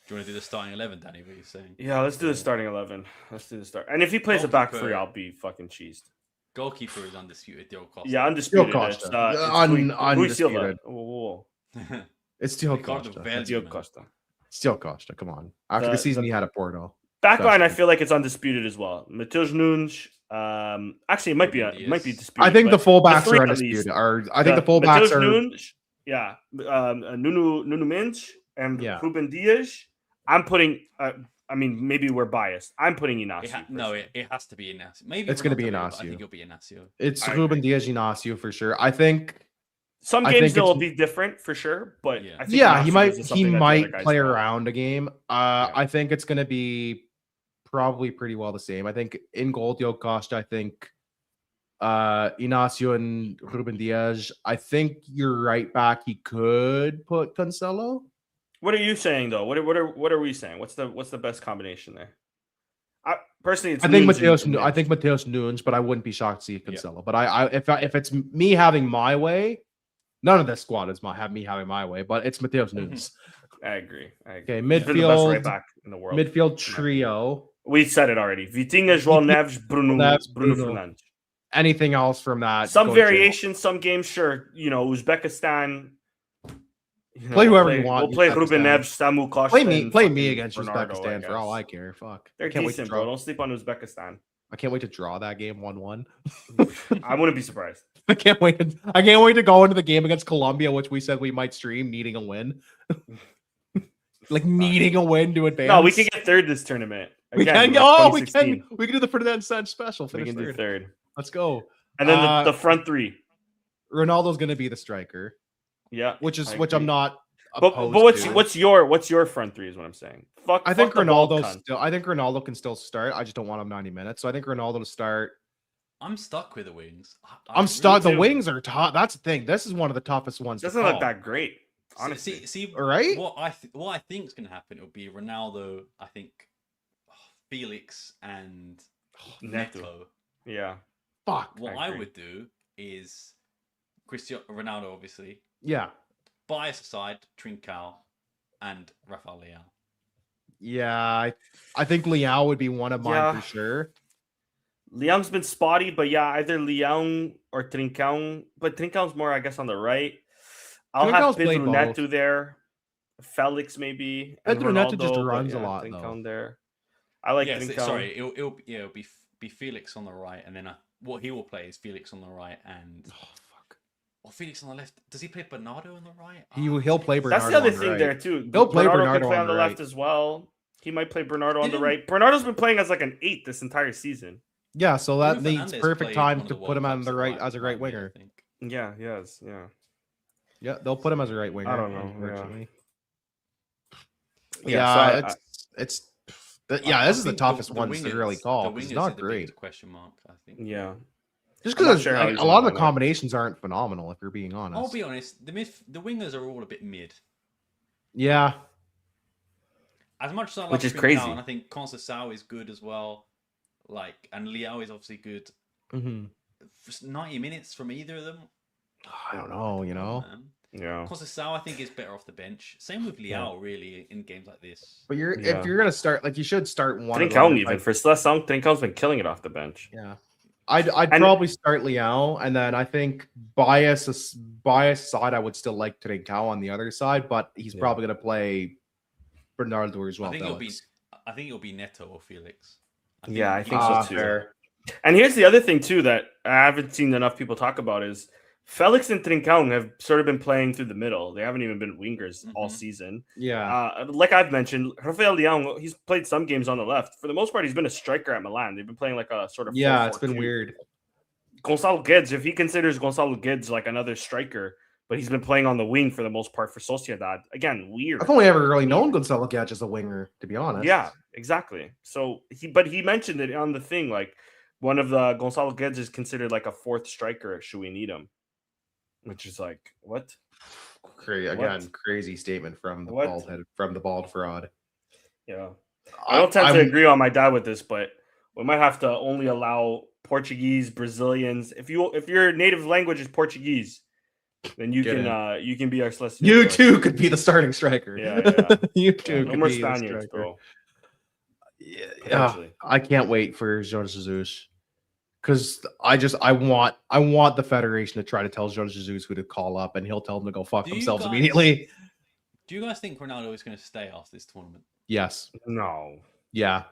you want to do the starting 11, Danny? What are you saying? Yeah, let's do the starting 11. Let's do the start. And if he plays a back three, I'll be fucking cheesed. Goalkeeper is undisputed. Diogo Costa. Yeah, undisputed. Undisputed. Whoa. It's Diogo Costa. Diogo Costa. Still Costa, come on. After the season he had at Porto. Backline, I feel like it's undisputed as well. Mateus Nunes. Actually, it might be disputed. I think the fullbacks are undisputed. I think the fullbacks are. Nunes, yeah, Nuno Mendes and Ruben Dias. I'm putting. I mean, maybe we're biased. I'm putting Inácio. It has to be Inácio. Maybe it's going to be Inácio. I think it'll be Inácio. It's Ruben Dias, Inácio for sure. I think. Some games will be different for sure, but I think he might play around a game. I think it's going to be probably pretty well the same. I think in goal, Diogo Costa. I think Inácio and Ruben Dias. I think you're right back. He could put Cancelo. What are you saying though? What are we saying? What's the best combination there? Personally, I think Mateus Nunes, but I wouldn't be shocked to see Cancelo. Yeah. But if it's me having my way. None of this squad is me having my way, but it's Mateus Nunes. I agree. Okay, midfield right back in the world. Midfield trio. We said it already. Vitinha, João Neves, Bruno Fernandes. Anything else from that? Some variations, some games, sure. Uzbekistan. Play whoever you want. We'll play Ruben Neves, Samu Costa. Play me against Uzbekistan for all I care. Fuck. They're decent, bro. Don't sleep on Uzbekistan. I can't wait to draw that game 1-1. I wouldn't be surprised. I can't wait to go into the game against Colombia, which we said we might stream, needing a win. Needing a win to advance. No, we can get third this tournament. Again, we can do the Ferdinand Sanch special. We can do third. Let's go. And then the front three. Ronaldo's going to be the striker. Yeah, which I'm not. But what's your front three is what I'm saying. I think Ronaldo can still start. I just don't want him 90 minutes. So I think Ronaldo to start. I'm stuck with the wings. I'm stuck. The wings are tough. That's the thing. This is one of the toughest ones. Doesn't look that great, honestly. See, right? What I think is going to happen, it will be Ronaldo. I think Felix and Neto. Yeah. Fuck. What I would do is Ronaldo, obviously. Yeah. Bias aside, Trincao and Rafael Leão. Yeah, I think Leão would be one of mine for sure. Leão's been spotty, but either Leão or Trincão. But Trincão's more, I guess, on the right. I'll have Pedro Neto there. Felix maybe. Pedro Neto just runs a lot, Trincão there. I like Trincão. Sorry, it'll be Felix on the right, and then what he will play is Felix on the right and. Or Felix on the left. Does he play Bernardo on the right? He'll play Bernardo. That's the other thing there too. He'll play Bernardo on the left as well. He might play Bernardo on the right. Bernardo's been playing as like an 8 this entire season. Yeah, so that needs perfect time to put him on the right as a right winger. Yeah, he has. Yeah, they'll put him as a right winger. I don't know. This is the toughest one to really call. It's not great. Question mark, I think. Yeah. Just because a lot of the combinations aren't phenomenal, if you're being honest. I'll be honest. The wingers are all a bit mid. Yeah. As much as I like which is crazy. And I think Conceição is good as well. And Leão is obviously good. Mm-hmm. 90 minutes from either of them. I don't know, you know. Man. Yeah. Conceição, I think, is better off the bench. Same with Leao, really, in games like this. But if you're gonna start, like, you should start one. Trincão even for Seleção. Trincão's been killing it off the bench. Yeah, I'd probably start Leao, and then I think bias side, I would still like Trincão on the other side, but he's probably gonna play Bernardo as well. I think it'll be Neto or Felix. I think so too. Fair. And here's the other thing too that I haven't seen enough people talk about is Felix and Trincão have sort of been playing through the middle. They haven't even been wingers all season. Yeah. Like I've mentioned, Rafael Leão, he's played some games on the left. For the most part, he's been a striker at Milan. They've been playing like a sort of 4-4-2. It's been weird. Gonçalo Guedes, if he considers Gonçalo Guedes like another striker, but he's been playing on the wing for the most part for Sociedad. Again, weird. I've only ever really known Gonçalo Guedes as a winger, to be honest. Yeah, exactly. So he mentioned it on the thing, like one of the Gonçalo Guedes is considered like a fourth striker should we need him, which is like what? Crazy statement from the bald fraud. Yeah, I don't tend to agree on my dad with this, but we might have to only allow Portuguese, Brazilians. If your native language is Portuguese, then you can be our celestial. You too could be the starting striker. Yeah. You too. No more Spaniards, bro. Yeah. I can't wait for Jorge Jesus because I want the Federation to try to tell Jorge Jesus who to call up, and he'll tell them to go fuck themselves immediately. Do you guys think Ronaldo is going to stay after this tournament? Yes. No. Yeah.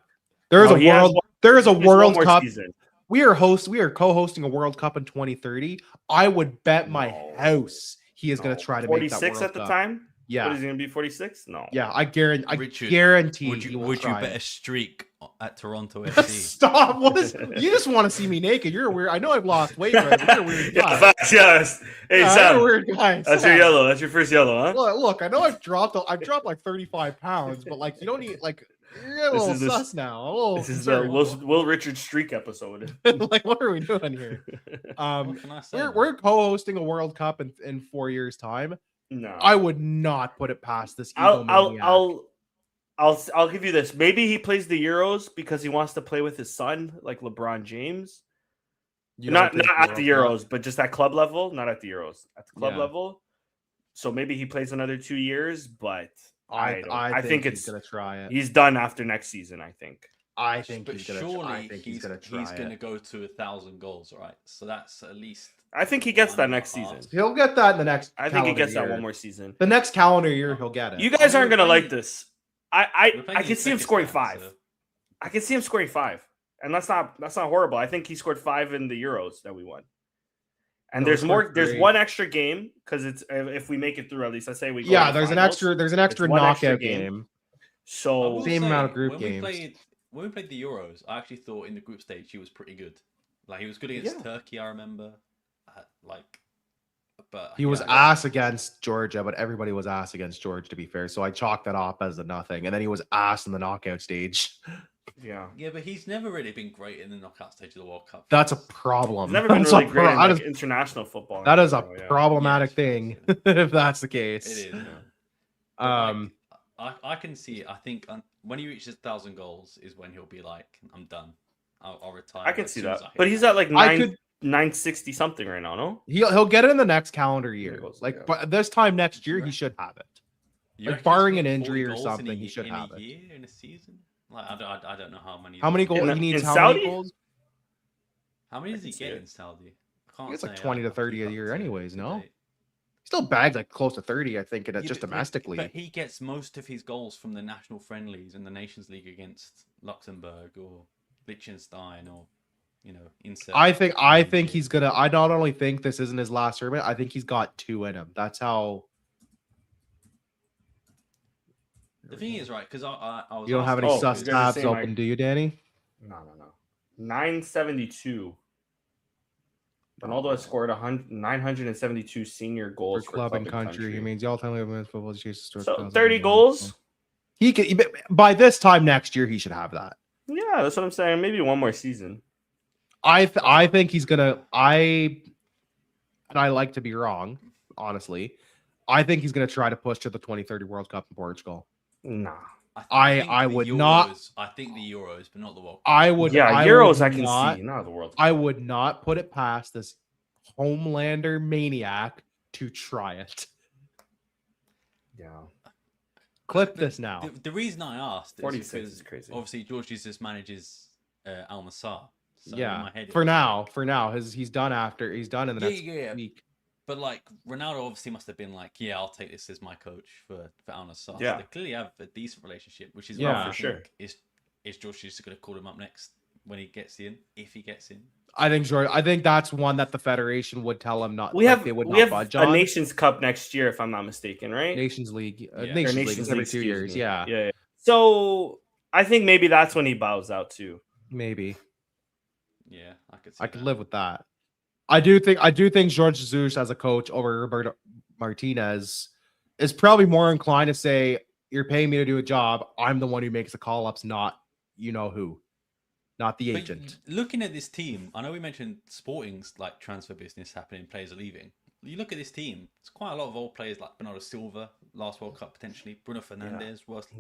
There is a World Cup. Season. We are co-hosting a World Cup in 2030. I would bet my house he is going to try to make that 46 World at the Cup. time. Yeah, what is he going to be 46? No. Yeah, I guarantee. Would you bet a streak at Toronto FC? Stop! You just want to see me naked? You're weird. I know I've lost weight, but you're a weird guy. Yes. Hey, Sam. You're a weird guy. That's your yellow. That's your first yellow, huh? Look, I know I've dropped like 35 pounds, but like you don't need like. You're a little sus now. This is the Will Richard streak episode. Like, what are we doing here? We're co-hosting a World Cup in 4 years' time. No, I would not put it past this. I'll give you this. Maybe he plays the Euros because he wants to play with his son, like LeBron James. Not at the Euros, but just at club level. Not at the Euros, at the club level. So maybe he plays another 2 years, but. I think he's gonna try it. He's done after next season. I think he's gonna go to 1,000 goals, right? So that's at least. I think he gets that next season. He'll get that in the next. I think he gets that one more season. The next calendar year, he'll get it. You guys aren't gonna like this. I can see him scoring 5. So. I can see him scoring 5, and that's not horrible. I think he scored 5 in the Euros that we won. And there's one extra game because it's if we make it through at least. I say we go. Yeah, there's an extra knockout game. So same amount of group games. When we played the Euros, I actually thought in the group stage he was pretty good. Like he was good against Turkey, I remember. But he was ass against Georgia, but everybody was ass against Georgia. To be fair, so I chalked that off as a nothing. And then he was ass in the knockout stage. Yeah, but he's never really been great in the knockout stage of the World Cup. That's a problem. He's never been really great in international football. That is a problematic thing, if that's the case. It is. I can see it. I think when he reaches 1,000 goals is when he'll be like, I'm done. I'll retire. I can see that. But he's at like 960 something right now, no? He'll get it in the next calendar year. But this time next year, he should have it. Like barring an injury or something, he should have it. In a season? Like I don't know how many. How many goals he needs? Many goals? How many does he get in Saudi? It's like 20 to 30 a year, anyways. No, he still bags like close to 30, I think, just domestically. But he gets most of his goals from the national friendlies and the Nations League against Luxembourg or Liechtenstein or insert. I think he's gonna. I not only think this isn't his last tournament. I think he's got 2 in him. That's how. The thing is, right, because I was. You don't have any sus tabs open, do you, Danny? No. 972. Ronaldo has scored 972 senior goals for club and country. He means y'all tell me women's football. So 30 goals. He could by this time next year. He should have that. Yeah, that's what I'm saying. Maybe one more season. I think he's gonna. I like to be wrong, honestly. I think he's gonna try to push to the 2030 World Cup in Portugal. Nah, I would Euros, not. I think the Euros, but not the World Cup. I would. Yeah, I Euros would I can not, see, not the World Cup. I would not put it past this Homelander maniac to try it. Yeah. Clip this now. The reason I asked is 46 because is crazy. obviously George Jesus manages Al Nassr. So in Yeah, my head, for now, he's done in the next week. But like Ronaldo obviously must have been like, yeah, I'll take this as my coach for Al Nassr. Yeah. So they clearly have a decent relationship, which is Yeah, why I for sure. think is George Jesus going to call him up next when he gets in, if he gets in. I think that's one that the federation would tell him not. We have budge a on. Nations Cup next year, if I'm not mistaken, right? Nations League. Yeah. Nations League Nations is every League, 2 years. me. Yeah, Yeah. So I think maybe that's when he bows out too. maybe. Yeah, I could live with that. I do think Jorge Jesus as a coach over Roberto Martinez is probably more inclined to say, "You're paying me to do a job. I'm the one who makes the call-ups, not you know who, not the But agent." looking at this team, I know we mentioned Sporting's like transfer business happening, players are leaving. You look at this team; it's quite a lot of old players like Bernardo Silva, last World Cup potentially. Bruno Fernandes last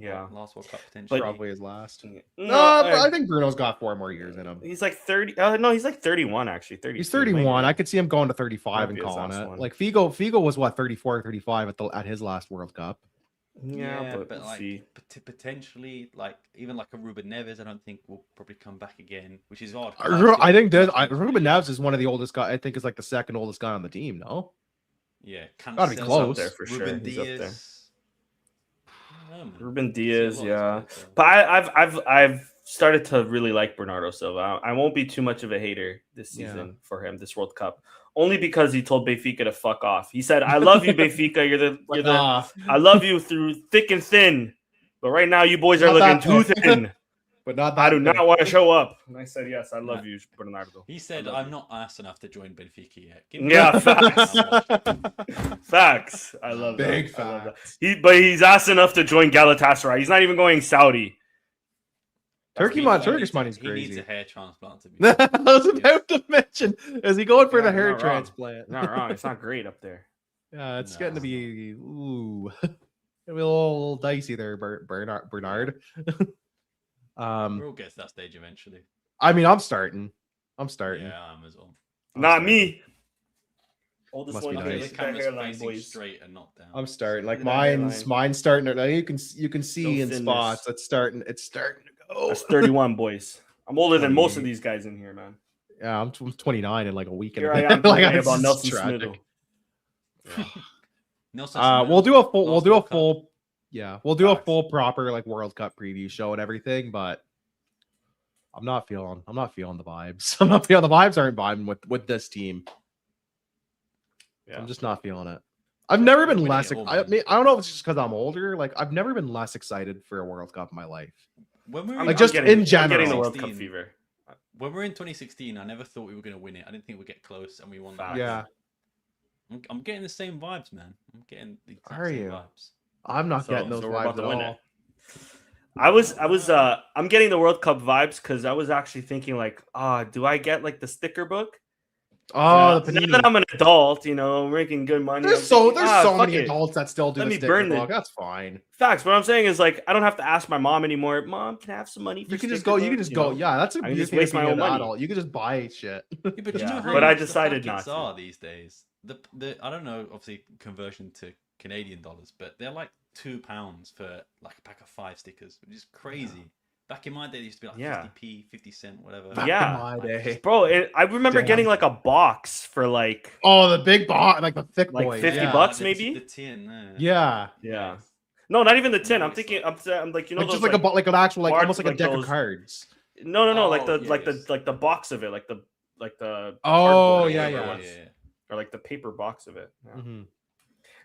World Cup potentially. Probably his last. No, I think Bruno's got 4 more years in him. He's like 30. No, he's like 31 actually. 30. He's 31. I could see him going to 35 and Might be his calling last it. one. Like Figo was what 34 or 35 at his last World Cup. Yeah, but but we'll like see. potentially, like even like a Ruben Neves, I don't think will probably come back again, which is odd. I think Ruben Neves is one of the oldest guys. I think is like the second oldest guy on the team. No, yeah, gotta be Cancelo, close. There for sure. Ruben He's up there. Diaz. I don't know, man. Ruben See a Diaz, lot of yeah. players, though. But I've started to really like Bernardo Silva. I won't be too much of a hater this season for him, this World Cup. Only because he told Benfica to fuck off. He said, "I love you, Benfica. I love you through thick and thin. But right now, you boys are looking too thin. but not that I do not want to show up." And I said, "Yes, I love you, Bernardo." He said, "I'm not ass enough to join Benfica yet." Yeah, facts. I love Big that. I love that. facts. He's ass enough to join Galatasaray. He's not even going Saudi. Turkish money's He needs crazy. a hair transplant to be. I was about to mention, is he going for the hair not wrong. transplant? Not wrong. It's not great up there. Yeah, it's No. getting to be gonna be a little dicey there, Bernard. We'll get to that stage eventually. I mean, I'm starting. Yeah, I'm as well. Not me. Oldest Must be one nice. here. The Look at that camera's hairline, facing boys. straight and not down. I'm starting. Like Look at that mine's hairline. starting. Like you can see No in thinness. spots. It's starting to go. That's 31, boys. I'm older than most of 28. these guys in here, man. Yeah, I'm 29 in like a week. Here and I am like, talking it's about Nelson tragic. Smith. Nelson We'll do a full. last We'll do a World Cup. full. Yeah, we'll do a Facts. full proper like World Cup preview show and everything. But I'm not feeling the vibes. I'm not feeling the vibes aren't vibing with this team. Yeah. I'm just not feeling it. I've never been Winning less. it all, I man. don't know if it's just because I'm older. Like I've never been less excited for a World Cup in my life. When we were Like, just in I'm general. getting the World Cup 2016, fever. When we were in 2016, I never thought we were going to win it. I didn't think we'd get close, and we won that. Facts. Yeah, I'm getting the same vibes, man. I'm getting the exact Are same you? vibes. I'm not So- getting those so we're about vibes to at win all. it. I'm getting the World Cup vibes because I was actually thinking like, do I get like the sticker book? Oh, You the know, now panini. that I'm an adult, making good money. There's I'm so thinking, many fuck it. adults that still do Let the me sticker burn book. it. That's fine. Facts. What I'm saying is like, I don't have to ask my mom anymore. Mom, can I have some money? For You can just sticker go. You can book?" just go. know? Yeah, that's a I can beauty just thing waste of my being own an money. adult. You can just buy shit. Yeah, but you Yeah. know how But I much the decided packets not to. are these days. The I don't know, obviously conversion to Canadian dollars, but they're like £2 for like a pack of 5 stickers, which is crazy. Back in my day, they used to be like Yeah. 50p, 50 cent, whatever. Back Yeah. in my day. Bro, I remember Damn. getting like a box for like, Oh, the big box, like the thick Like boys. 50 yeah. bucks the maybe? The tin. Yeah, yeah. No, not even the tin. I'm Nice, thinking, like- I'm like, you know, like those, just like an actual like large, almost like a like deck those- of cards. no, like Oh, the yeah, like yes. the box of it, like the Oh, cardboard or yeah, whatever it yeah. was. Or like the paper box of it. Yeah. Mhm.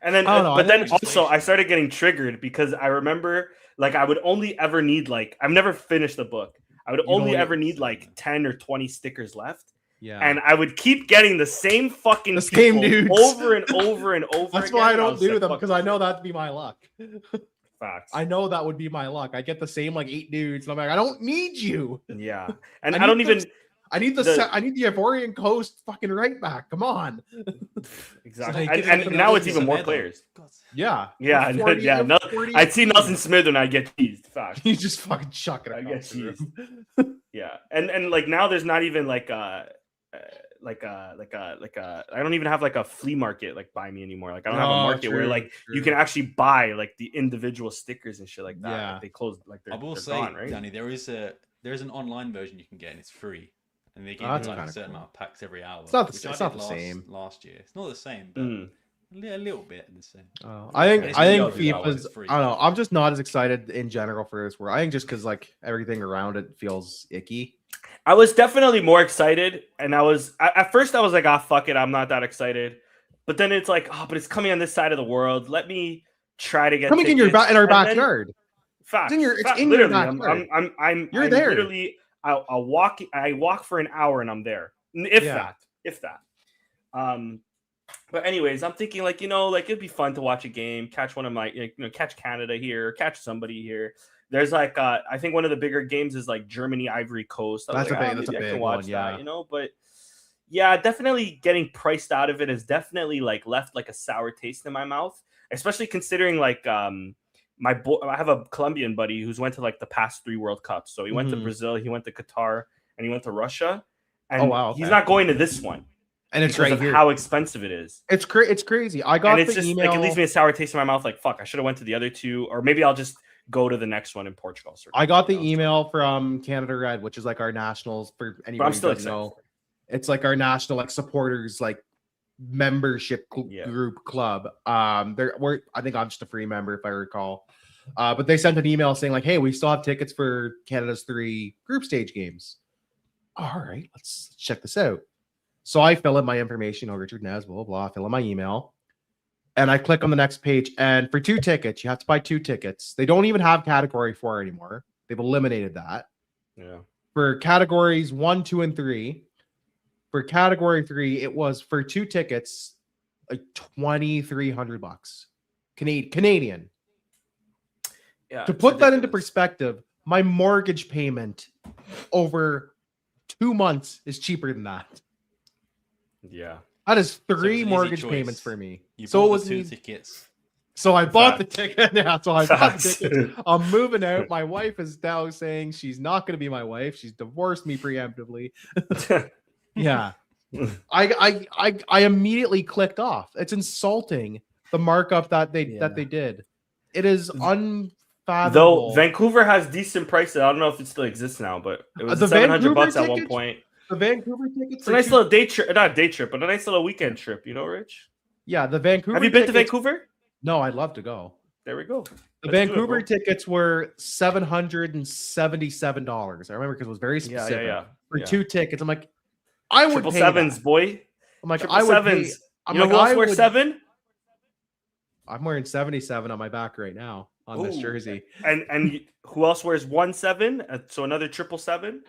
And then, I don't know, I but then think it's also I inflation. started getting triggered because I remember like I would only ever need like I've never finished the book. I would You've only only- ever need like 10 or 20 stickers left, Yeah, and I would keep getting the same fucking The same people dudes. over and over and over. that's again, why I and don't was do like, them "Fuck because this I know shit." that'd be my luck. Facts. I know that would be my luck. I get the same like 8 dudes, and I'm like, I don't need you. Yeah, and I I don't need even. those- I need the Ivorian Coast fucking right back. Come on. Exactly. And now it's even more players. Yeah. Yeah. 40, yeah. No, 40 I'd see Nelson Smith when I get teased. Fact. You just fucking chuck it. I get teased. Yeah. And like now there's not even like I don't even have like a flea market like by me anymore. Like I don't have a market where like you can actually buy like the individual stickers and shit like that. Yeah. Like, they closed like I will say, gone, right? Danny, there is an online version you can get and it's free. And they give you like a certain amount of packs every hour. It's not the same. Last year. It's not the same, but a little bit the same. I think FIFA's, I don't know. I'm just not as excited in general for this world. I think just because like everything around it feels icky. I was definitely more excited, and I was at first I was like, fuck it, I'm not that excited. But then it's like, but it's coming on this side of the world. Let me try to get coming in our backyard. Facts. It's in your backyard. You're there. Literally, I walk for an hour and I'm there. If that. But anyways, I'm thinking like, like it'd be fun to watch a game, catch one of my, catch Canada here, catch somebody here. There's like, I think one of the bigger games is like Germany, Ivory Coast. That's a big one, yeah. But yeah, definitely getting priced out of it has definitely like left like a sour taste in my mouth, especially considering like, I have a Colombian buddy who's went to like the past 3 World Cups. So he went to Brazil, he went to Qatar, and he went to Russia. And he's not going to this one. And it's right here. How expensive it is. It's crazy. I got the email. Like it leaves me a sour taste in my mouth. Like fuck, I should have went to the other 2, or maybe I'll just go to the next one in Portugal. I got the email from Canada Red, which is like our nationals for anyone who doesn't know. It's like our national like supporters like membership group club. I think I'm just a free member if I recall. But they sent an email saying like, hey, we still have tickets for Canada's 3 group stage games. All right, let's check this out. So I fill in my information, Richard Nez, blah, blah, blah, fill in my email. And I click on the next page. And for 2 tickets, you have to buy 2 tickets. They don't even have category 4 anymore. They've eliminated that. Yeah. For categories 1, 2, and 3. For category 3, it was for 2 tickets, like $2,300 Canadian. Yeah. To put that into perspective, my mortgage payment over 2 months is cheaper than that. Yeah. That is 3 mortgage payments for me. So it was 2 tickets. So I bought the ticket. Yeah, so I bought the ticket. I'm moving out. My wife is now saying she's not going to be my wife. She's divorced me preemptively. Yeah. I immediately clicked off. It's insulting the markup that they did. It is unfathomable. Though Vancouver has decent prices. I don't know if it still exists now, but it was $700 at one point. The Vancouver tickets. It's a nice little day trip, not a day trip, but a nice little weekend trip. Rich? Yeah, the Vancouver. Have you been to Vancouver? No, I'd love to go. There we go. The Vancouver tickets were $777. I remember because it was very specific. For 2 tickets, I'm like, I would pay sevens, that. boy. I'm like, I would pay. I'm like, who else wears 7? I'm wearing 77 on my back right now on this jersey. And who else wears 17? So another 777.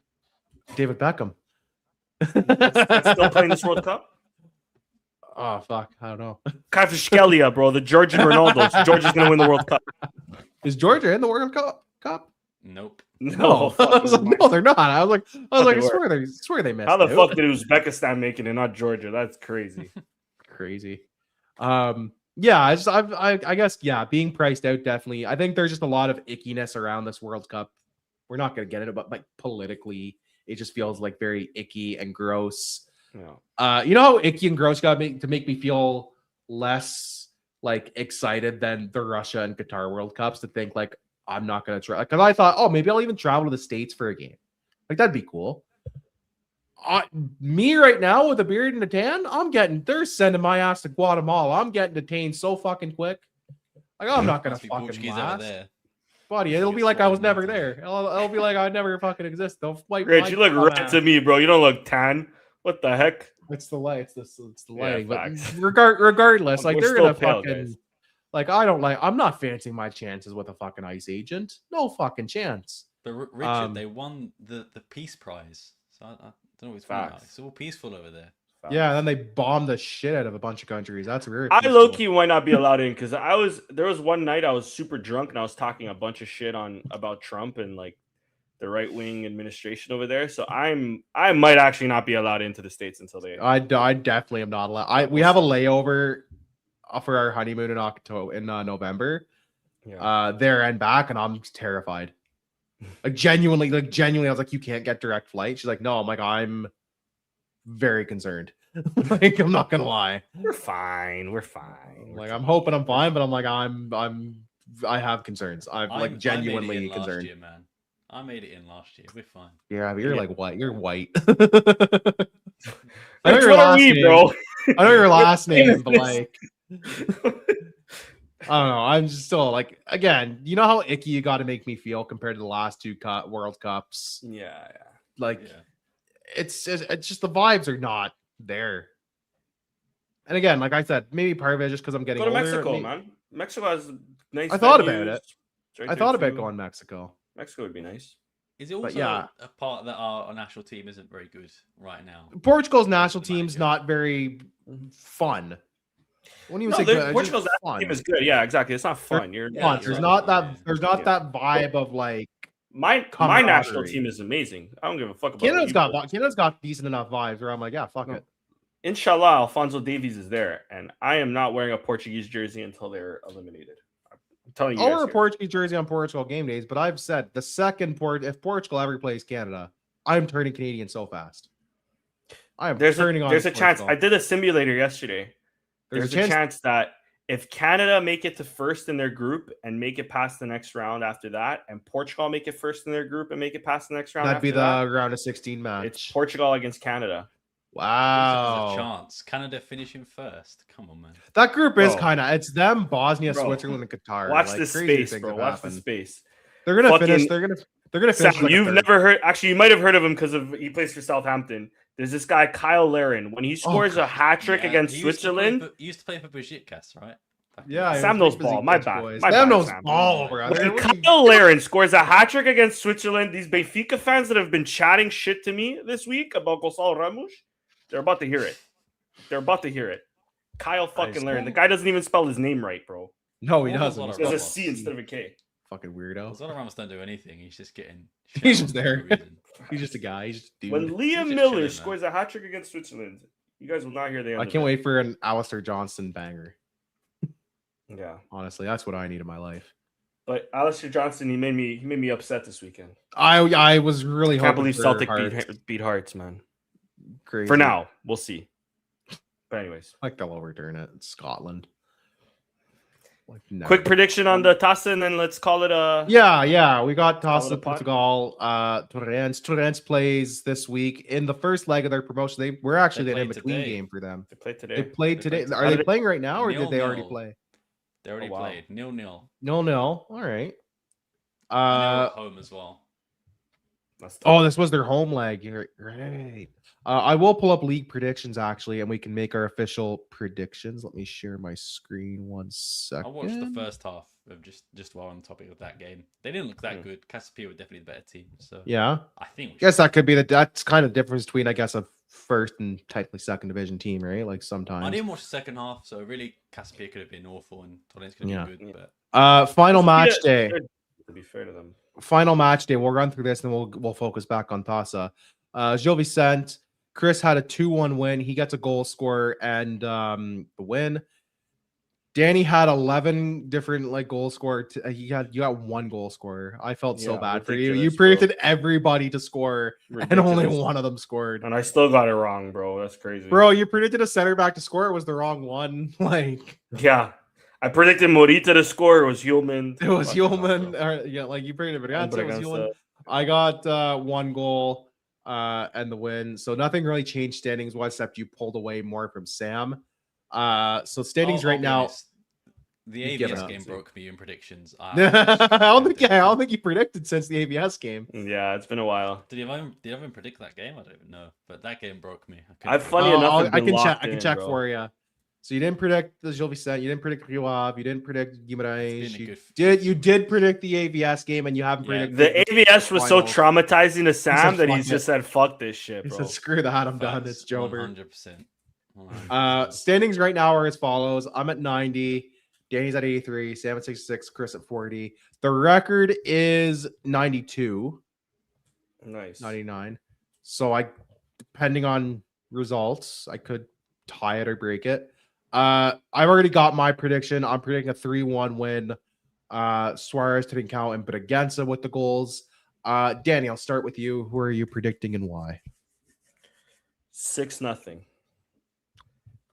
David Beckham. That's still playing this World Cup. Oh fuck, I don't know. Kvaratskhelia, bro, the Georgian Ronaldo. So Georgia's gonna win the World Cup. Is Georgia in the World Cup? Nope. No, no, they're not. I was like, I swear they missed. How the fuck did Uzbekistan make it and not Georgia? That's crazy. Crazy. Yeah, I guess being priced out definitely. I think there's just a lot of ickiness around this World Cup. We're not gonna get into it, but like politically, it just feels like very icky and gross. Yeah. You know how icky and gross got to make me feel less like excited than the Russia and Qatar World Cups, to think like I'm not gonna try, because I thought, maybe I'll even travel to the States for a game. Like that'd be cool. Me right now with a beard and a tan, they're sending my ass to Guatemala. I'm getting detained so fucking quick. Like I'm not gonna fucking Portuguese last. out there. Buddy, it'll be like I was never there. It'll be like I never fucking exist. They'll wipe. Rich, you look red to me, bro. You don't look tan. What the heck? It's the light. It's the lighting. But regardless, like they're gonna fucking guys. Like I'm not fancying my chances with a fucking ICE agent. No fucking chance. But Richard, they won the peace prize. So I don't know what's going on. It's all peaceful over there. Yeah, and then they bombed the shit out of a bunch of countries. That's weird. I low key might not be allowed in because there was one night I was super drunk and I was talking a bunch of shit about Trump, and like the right wing administration over there. So I might actually not be allowed into the States until they. I definitely am not allowed. We have a layover for our honeymoon in November. Yeah. There and back, and I'm terrified. Genuinely, I was like, you can't get direct flight. She's like, no. I'm like, I'm very concerned. Like, I'm not gonna lie. We're fine. Like, I'm hoping I'm fine, but I'm like, I have concerns. I'm genuinely concerned. Last year, man. I made it in last year. We're fine. Yeah, but you're like white. You're white. I know your last name, bro. I know your last name, but like, I don't know. I'm just still like, again, you know how icky you got to make me feel compared to the last two World Cups. Yeah. Like, it's just the vibes are not there. And again, like I said, maybe part of it is just because I'm getting older. Go to older. Mexico, man. Mexico has nice. I thought about it. I thought about going Mexico. Mexico would be nice. Is it also a part that our national team isn't very good right now? Portugal's national team's not very fun. When you say good, Portugal's national team is good. Yeah, exactly. It's not fun. There's not that vibe of like my national team is amazing. I don't give a fuck about Canada's got decent enough vibes where I'm like, yeah, fuck it. Inshallah, Alfonso Davies is there, and I am not wearing a Portuguese jersey until they're eliminated. I'm telling you. I'll wear a Portuguese jersey on Portugal game days, but I've said the second if Portugal ever plays Canada, I'm turning Canadian so fast. There's a chance. I did a simulator yesterday. There's a chance that if Canada make it to first in their group and make it past the next round after that, and Portugal make it first in their group and make it past the next round, that'd be the round of 16 match. It's Portugal against Canada. Wow. There's a chance. Canada finishing first. Come on, man. That group is it's them, Bosnia, Switzerland, and Qatar. Watch this space, bro. Watch the space. They're gonna finish. They're gonna finish. Sam, you've never heard. Actually, you might have heard of him because he plays for Southampton. There's this guy Kyle Larin. When he scores a hat trick against Switzerland, he used to play for Besiktas, right? Yeah, Sam knows ball. My bad. Sam knows ball, bro. When Kyle Larin scores a hat trick against Switzerland, these Benfica fans that have been chatting shit to me this week about Gonçalo Ramos, they're about to hear it. Kyle fucking Larin. The guy doesn't even spell his name right, bro. No, he doesn't. There's a C instead of a K. Fucking weirdo. Gonçalo Ramos don't do anything. He's just getting. He's just there. He's just a guy. He's just a dude. When Liam Miller scores a hat trick against Switzerland, you guys will not hear the end. I can't wait for an Alistair Johnston banger. Yeah, honestly, that's what I need in my life. But Alistair Johnston, he made me upset this weekend. I was really hoping. I can't believe Celtic beat Hearts, man. Crazy. For now, we'll see. But anyways, like they'll overturn it. It's Scotland. Like, no. Quick prediction on the Taça, and then let's call it a. Yeah. We got Taça Portugal. Torrens plays this week in the first leg of their promotion. We're actually an in-between game for them. They played today. They played today. Are they playing right now, or did they already play? They already played 0-0. 0-0. All right. Home as well. This was their home leg. Right. I will pull up league predictions actually, and we can make our official predictions. Let me share my screen 1 second. I watched the first half of just while on the topic of that game. They didn't look that good. Casapia were definitely the better team. So yeah, I think. Guess that could be that's kind of the difference between a first and technically second division team, right? Like sometimes. I didn't watch the second half, so really Casapia could have been awful and Torrens could have been good. But final match day. To be fair to them. Final match day. We'll run through this and then we'll focus back on Taça. Gil Vicente. Chris had a 2-1 win. He gets a goal scorer and the win. Danny had 11 different goal scorer. You got one goal scorer. I felt so bad for you. You predicted everybody to score, and only one of them scored. And I still got it wrong, bro. That's crazy. Bro, you predicted a center back to score. It was the wrong one. Yeah. I predicted Morita to score. It was Hulman. It was Hulman. You predicted, but it was Hulman. I got one goal. And the win. So nothing really changed standings wise except you pulled away more from Sam. So standings right now. The AVS game broke me in predictions. I don't think you predicted since the AVS game. Yeah, it's been a while. Did I even predict that game? I don't even know. But that game broke me. I can check for you. So you didn't predict the Gil Vicente, you didn't predict Callups, you didn't predict Guimarães. You did predict the AVS game, and you haven't predicted the AVS was so traumatizing to Sam that he just said, "Fuck this shit, bro." He said, "Screw that, I'm done." It's Jover. 100%. Standings right now are as follows: I'm at 90, Danny's at 83, Sam at 66, Chris at 40. The record is 92. Nice. 99. So depending on results, I could tie it or break it. I've already got my prediction. I'm predicting a 3-1 win. Suarez didn't count and but Bragança with the goals. Danny, I'll start with you. Who are you predicting and why? 6-0.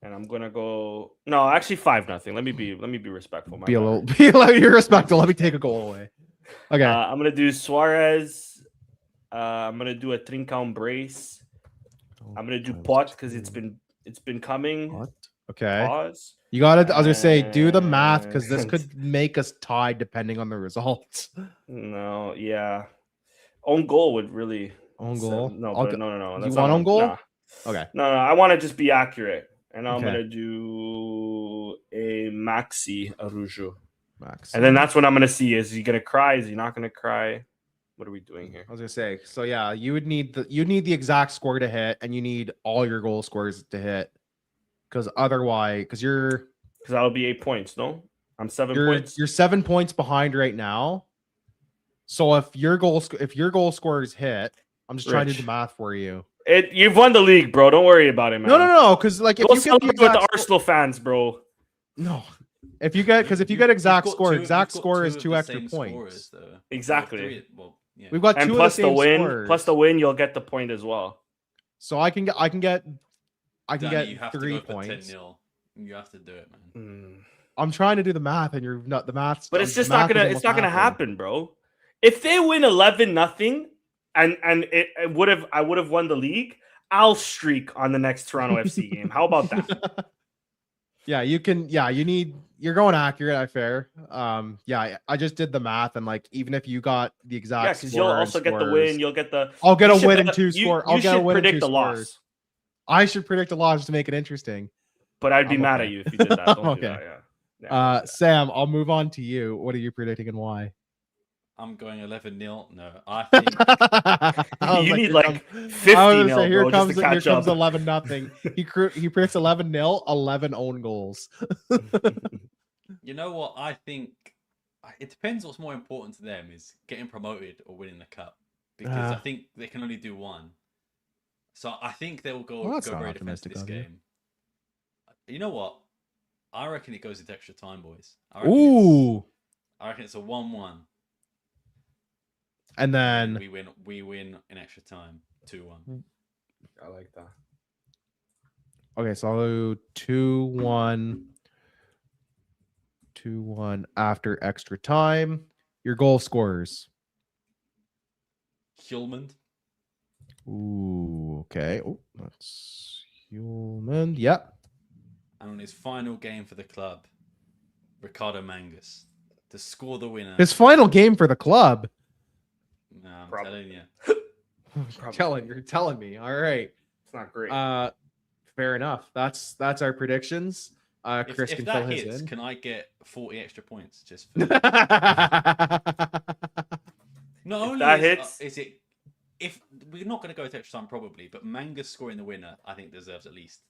And I'm gonna go. No, actually 5-0. Let me be respectful. Be you're respectful. Let me take a goal away. Okay. I'm gonna do Suarez. I'm gonna do a Trincão brace. I'm gonna do Pot because it's been coming. What? Okay. Pause. You got it. I was gonna say, do the math because this could make us tied depending on the results. No, yeah. Own goal would really. Own goal. No. You want own goal? Nah. Okay. No. I want to just be accurate, and I'm Okay. gonna do a Maxi Arujo. Max. And then that's what I'm gonna see. Is he gonna cry? Is he not gonna cry? What are we doing here? I was gonna say, so yeah, you need the exact score to hit, and you need all your goal scores to hit, because otherwise, because that'll be 8 points. No, I'm 7 points. You're 7 points behind right now. So if your goal scores hit, I'm just trying to do the math for you. You've won the league, bro. Don't worry about it, man. No, because like if go you get with the Arsenal fans, bro. No. If you get exact score is 2 extra points. Scorers, exactly. Yeah. We've got 2 and of plus the same win, scorers. plus the win, you'll get the point as well. So I can get Danny, you have 3 to go points. For 10-0. You have to do it, man. I'm trying to do the math, and you're not the math. But it's just not gonna happen, bro. If they win 11-0, and I would have won the league, I'll streak on the next Toronto FC game. How about that? Yeah, you can. Yeah, you're going accurate. Fair. Yeah, I just did the math, and like even if you got the exact, because you'll also get the win. You'll get the. I'll get a win and 2 scores. I'll get a win and 2 predict the scores. loss. I should predict a loss to make it interesting. But I'd be mad at you if you did that. Don't do that. Yeah. Sam, I'll move on to you. What are you predicting and why? I'm going 11-0. No, I think you need like 50-0. Here bro, comes just to catch 11-0. He predicts 11-0, 11 own goals. You know what? I think it depends. What's more important to them is getting promoted or winning the cup, because I think they can only do one. So I think they will go very defensive this game. You know what? I reckon it goes into extra time, boys. I reckon it's a 1-1. And then we win in extra time, 2-1. I like that. Okay, so I'll do 2-1. 2-1 after extra time. Your goal scorers. Hjulmand. Ooh, okay. Oh, that's Hjulmand. Yep. And on his final game for the club, Ricardo Mangus to score the winner. His final game for the club. No, I'm telling you. You're telling me. All right. It's not great. Fair enough. That's our predictions. Chris if can that fill his hits, in. can I get 40 extra points just for Not only that hits, is it if we're not going to go to extra time probably, but Mangus scoring the winner, I think deserves at least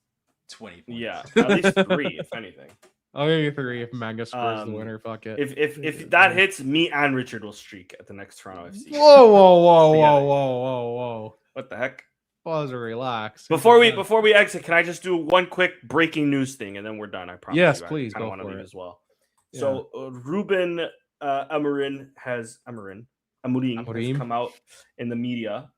20 points. Yeah, at least 3 if anything. I'll give you 3 if Manga scores the winner. Fuck it. If that hits, me and Richard will streak at the next Toronto FC. Whoa. What the heck? Pause or relax. Before we exit, can I just do one quick breaking news thing and then we're done? I promise. Yes, you. please. I Go want to for leave it. as well. Yeah. So Ruben Amorim has come out in the media.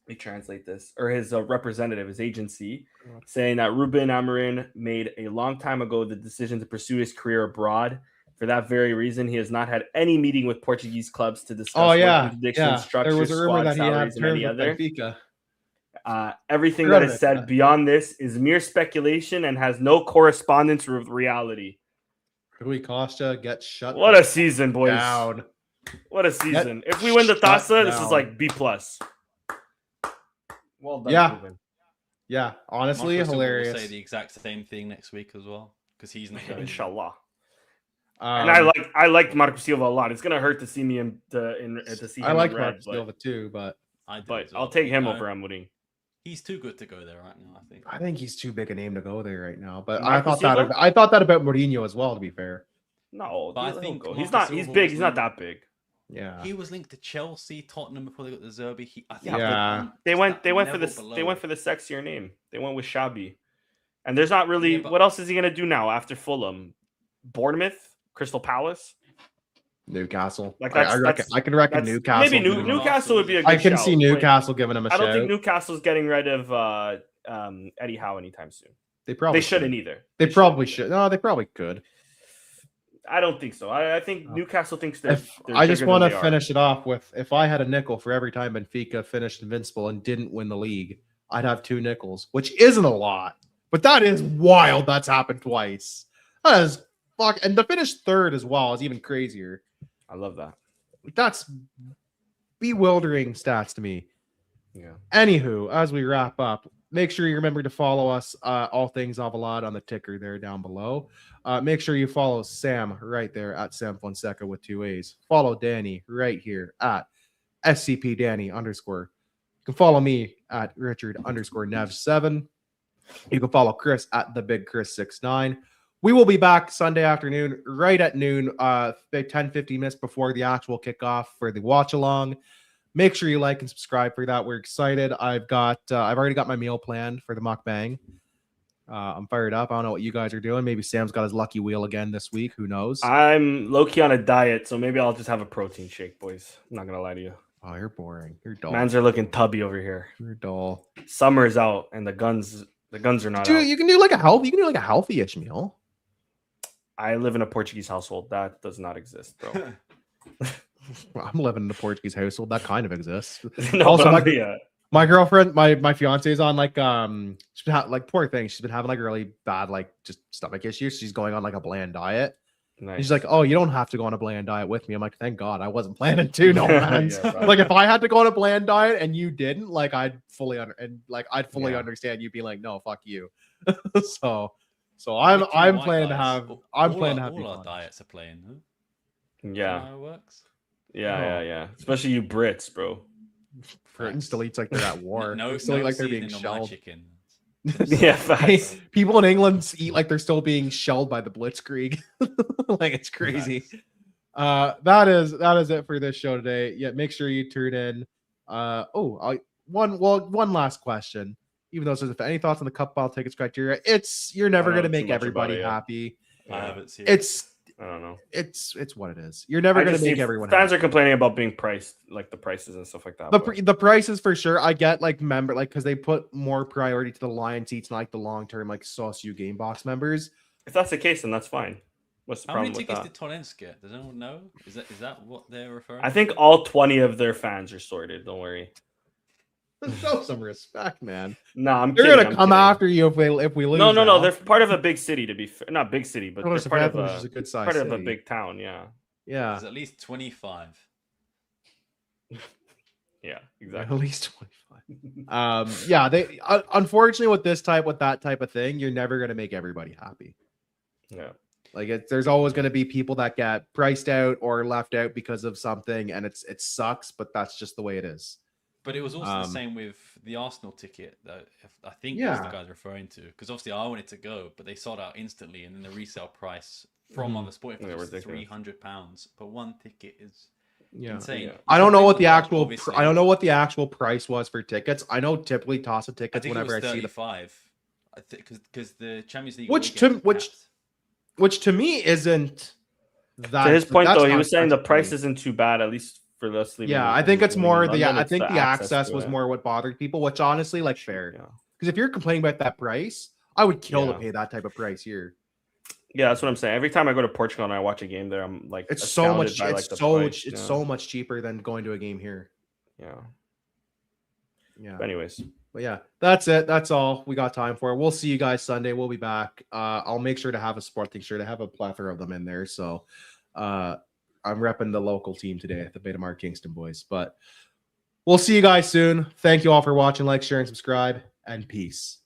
Let me translate this, or his representative, his agency, saying that Ruben Amorim made a long time ago the decision to pursue his career abroad. For that very reason, he has not had any meeting with Portuguese clubs to discuss working conditions, structure, there was a rumor squad that he had salaries, and any terms with other. Benfica. Everything that is said beyond this is mere speculation and has no correspondence with reality. Rui Costa gets shut. What a season, boys! Down. What a season! If we win the Taça, this is like B+. Well done, Ruben. Yeah, honestly, Marco hilarious. will say the exact same thing next week as well because he's not going. Inshallah. And I liked Marco Silva a lot. It's gonna hurt to see me to see him. I like in red, Marco Silva too, but I'll take him over Amorim. He's too good to go there right now. I think he's too big a name to go there right now. But Marco I thought that about Mourinho as well. To be fair, no, but I think he's not. He's big. He's not that big. Yeah. He was linked to Chelsea, Tottenham before they got the Zerbi. They went for the sexier name. They went with Shabby. And there's not really what else is he gonna do now after Fulham? Bournemouth, Crystal Palace, Newcastle. Like I can reckon Newcastle. Maybe Newcastle would be a good I can shout, see Newcastle giving him a I don't shout. think Newcastle's getting rid of Eddie Howe anytime soon. They shouldn't either. They probably should. No, they probably could. I don't think so. I think Newcastle thinks they're I just want to finish it off with, if I had a nickel for every time Benfica finished invincible and didn't win the league, I'd have 2 nickels, which isn't a lot, but that is wild. That's happened twice. That is fuck. And to finish 3rd as well is even crazier. I love that. That's bewildering stats to me. Yeah. Anywho, as we wrap up, make sure you remember to follow us, all things Alvalade, on the ticker there down below. Make sure you follow Sam right there at Sam Fonseca with 2 A's. Follow Danny right here at SCP Danny _. You can follow me at Richard _Nev7. You can follow Chris at the Big Chris 69. We will be back Sunday afternoon, right at noon, 10-15 minutes before the actual kickoff for the watch along. Make sure you like and subscribe for that. We're excited. I've already got my meal planned for the mukbang. I'm fired up. I don't know what you guys are doing. Maybe Sam's got his lucky wheel again this week. Who knows? I'm low-key on a diet, so maybe I'll just have a protein shake, boys. I'm not gonna lie to you. Oh, you're boring. You're dull. Mans are looking tubby over here. You're dull. Summer's out and the guns are not Dude, out. you can do like a healthy-ish meal. I live in a Portuguese household. That does not exist, bro. Well, I'm living in a Portuguese household. That kind of exists. No, Also, yeah. my girlfriend, my fiance is on like she's been poor thing. She's been having like really bad like just stomach issues. She's going on like a bland diet. Nice. And she's like, "Oh, you don't have to go on a bland diet with me." I'm like, "Thank God, I wasn't planning to." No, man. Like if I had to go on a bland diet and you didn't, like I'd fully understand you being like, "No, fuck you." so I'm planning to have all our fun. diets are playing. Huh? Yeah. You know how it works. Yeah. Especially you Brits, bro. Britain still eats like they're at war. No, still eat like they're seasoning being on my shelled. chicken. Yeah, facts. People in England eat like they're still being shelled by the Blitzkrieg. Like it's crazy. Nice. That is it for this show today. Yeah, make sure you tune in. One last question. Even though it says, if any thoughts on the cup ball tickets criteria, you're never gonna make everybody happy. I haven't seen I don't know. It's what it is. You're never going to make everyone fans happy. are complaining about being priced, like the prices and stuff like that. The prices for sure. I get like because they put more priority to the Lion seats and like the long term like SOSU game box members. If that's the case, then that's fine. What's the problem with that? How many tickets did Tonens get? Does anyone know? Is that what they're referring to? I think all 20 of their fans are sorted. Don't worry. Show some respect, man. No, they're gonna come after you if we lose. No. They're part of a big city. To be fair. Not big city, but they're part of a good size part of a big town. Yeah. There's at least 25. Yeah, exactly. At least 25. Yeah. They unfortunately with that type of thing, you're never gonna make everybody happy. Yeah. Like there's always going to be people that get priced out or left out because of something, and it sucks, but that's just the way it is. But it was also the same with the Arsenal ticket that I think that's the guys referring to. Because obviously I wanted to go, but they sold out instantly, and then the resale price from on the spot was £300. But one ticket is insane. Yeah. I don't know what the actual price was for tickets. I know typically toss of tickets whenever I see the 35. Because the Champions League, which to me isn't that. To his point though, he was saying the price isn't too bad, at least for us. I think it's more I think the access was more what bothered people, which honestly, like, fair. Because if you're complaining about that price, I would kill to pay that type of price here. Yeah, that's what I'm saying. Every time I go to Portugal and I watch a game there, I'm like, it's so much. It's so much cheaper than going to a game here. Yeah. But anyways, but yeah, that's it. That's all we got time for. We'll see you guys Sunday. We'll be back. I'll make sure to have a sporting shirt. I have a plethora of them in there. So, I'm repping the local team today at the Betamar Kingston boys. But we'll see you guys soon. Thank you all for watching. Like, share, and subscribe. And peace.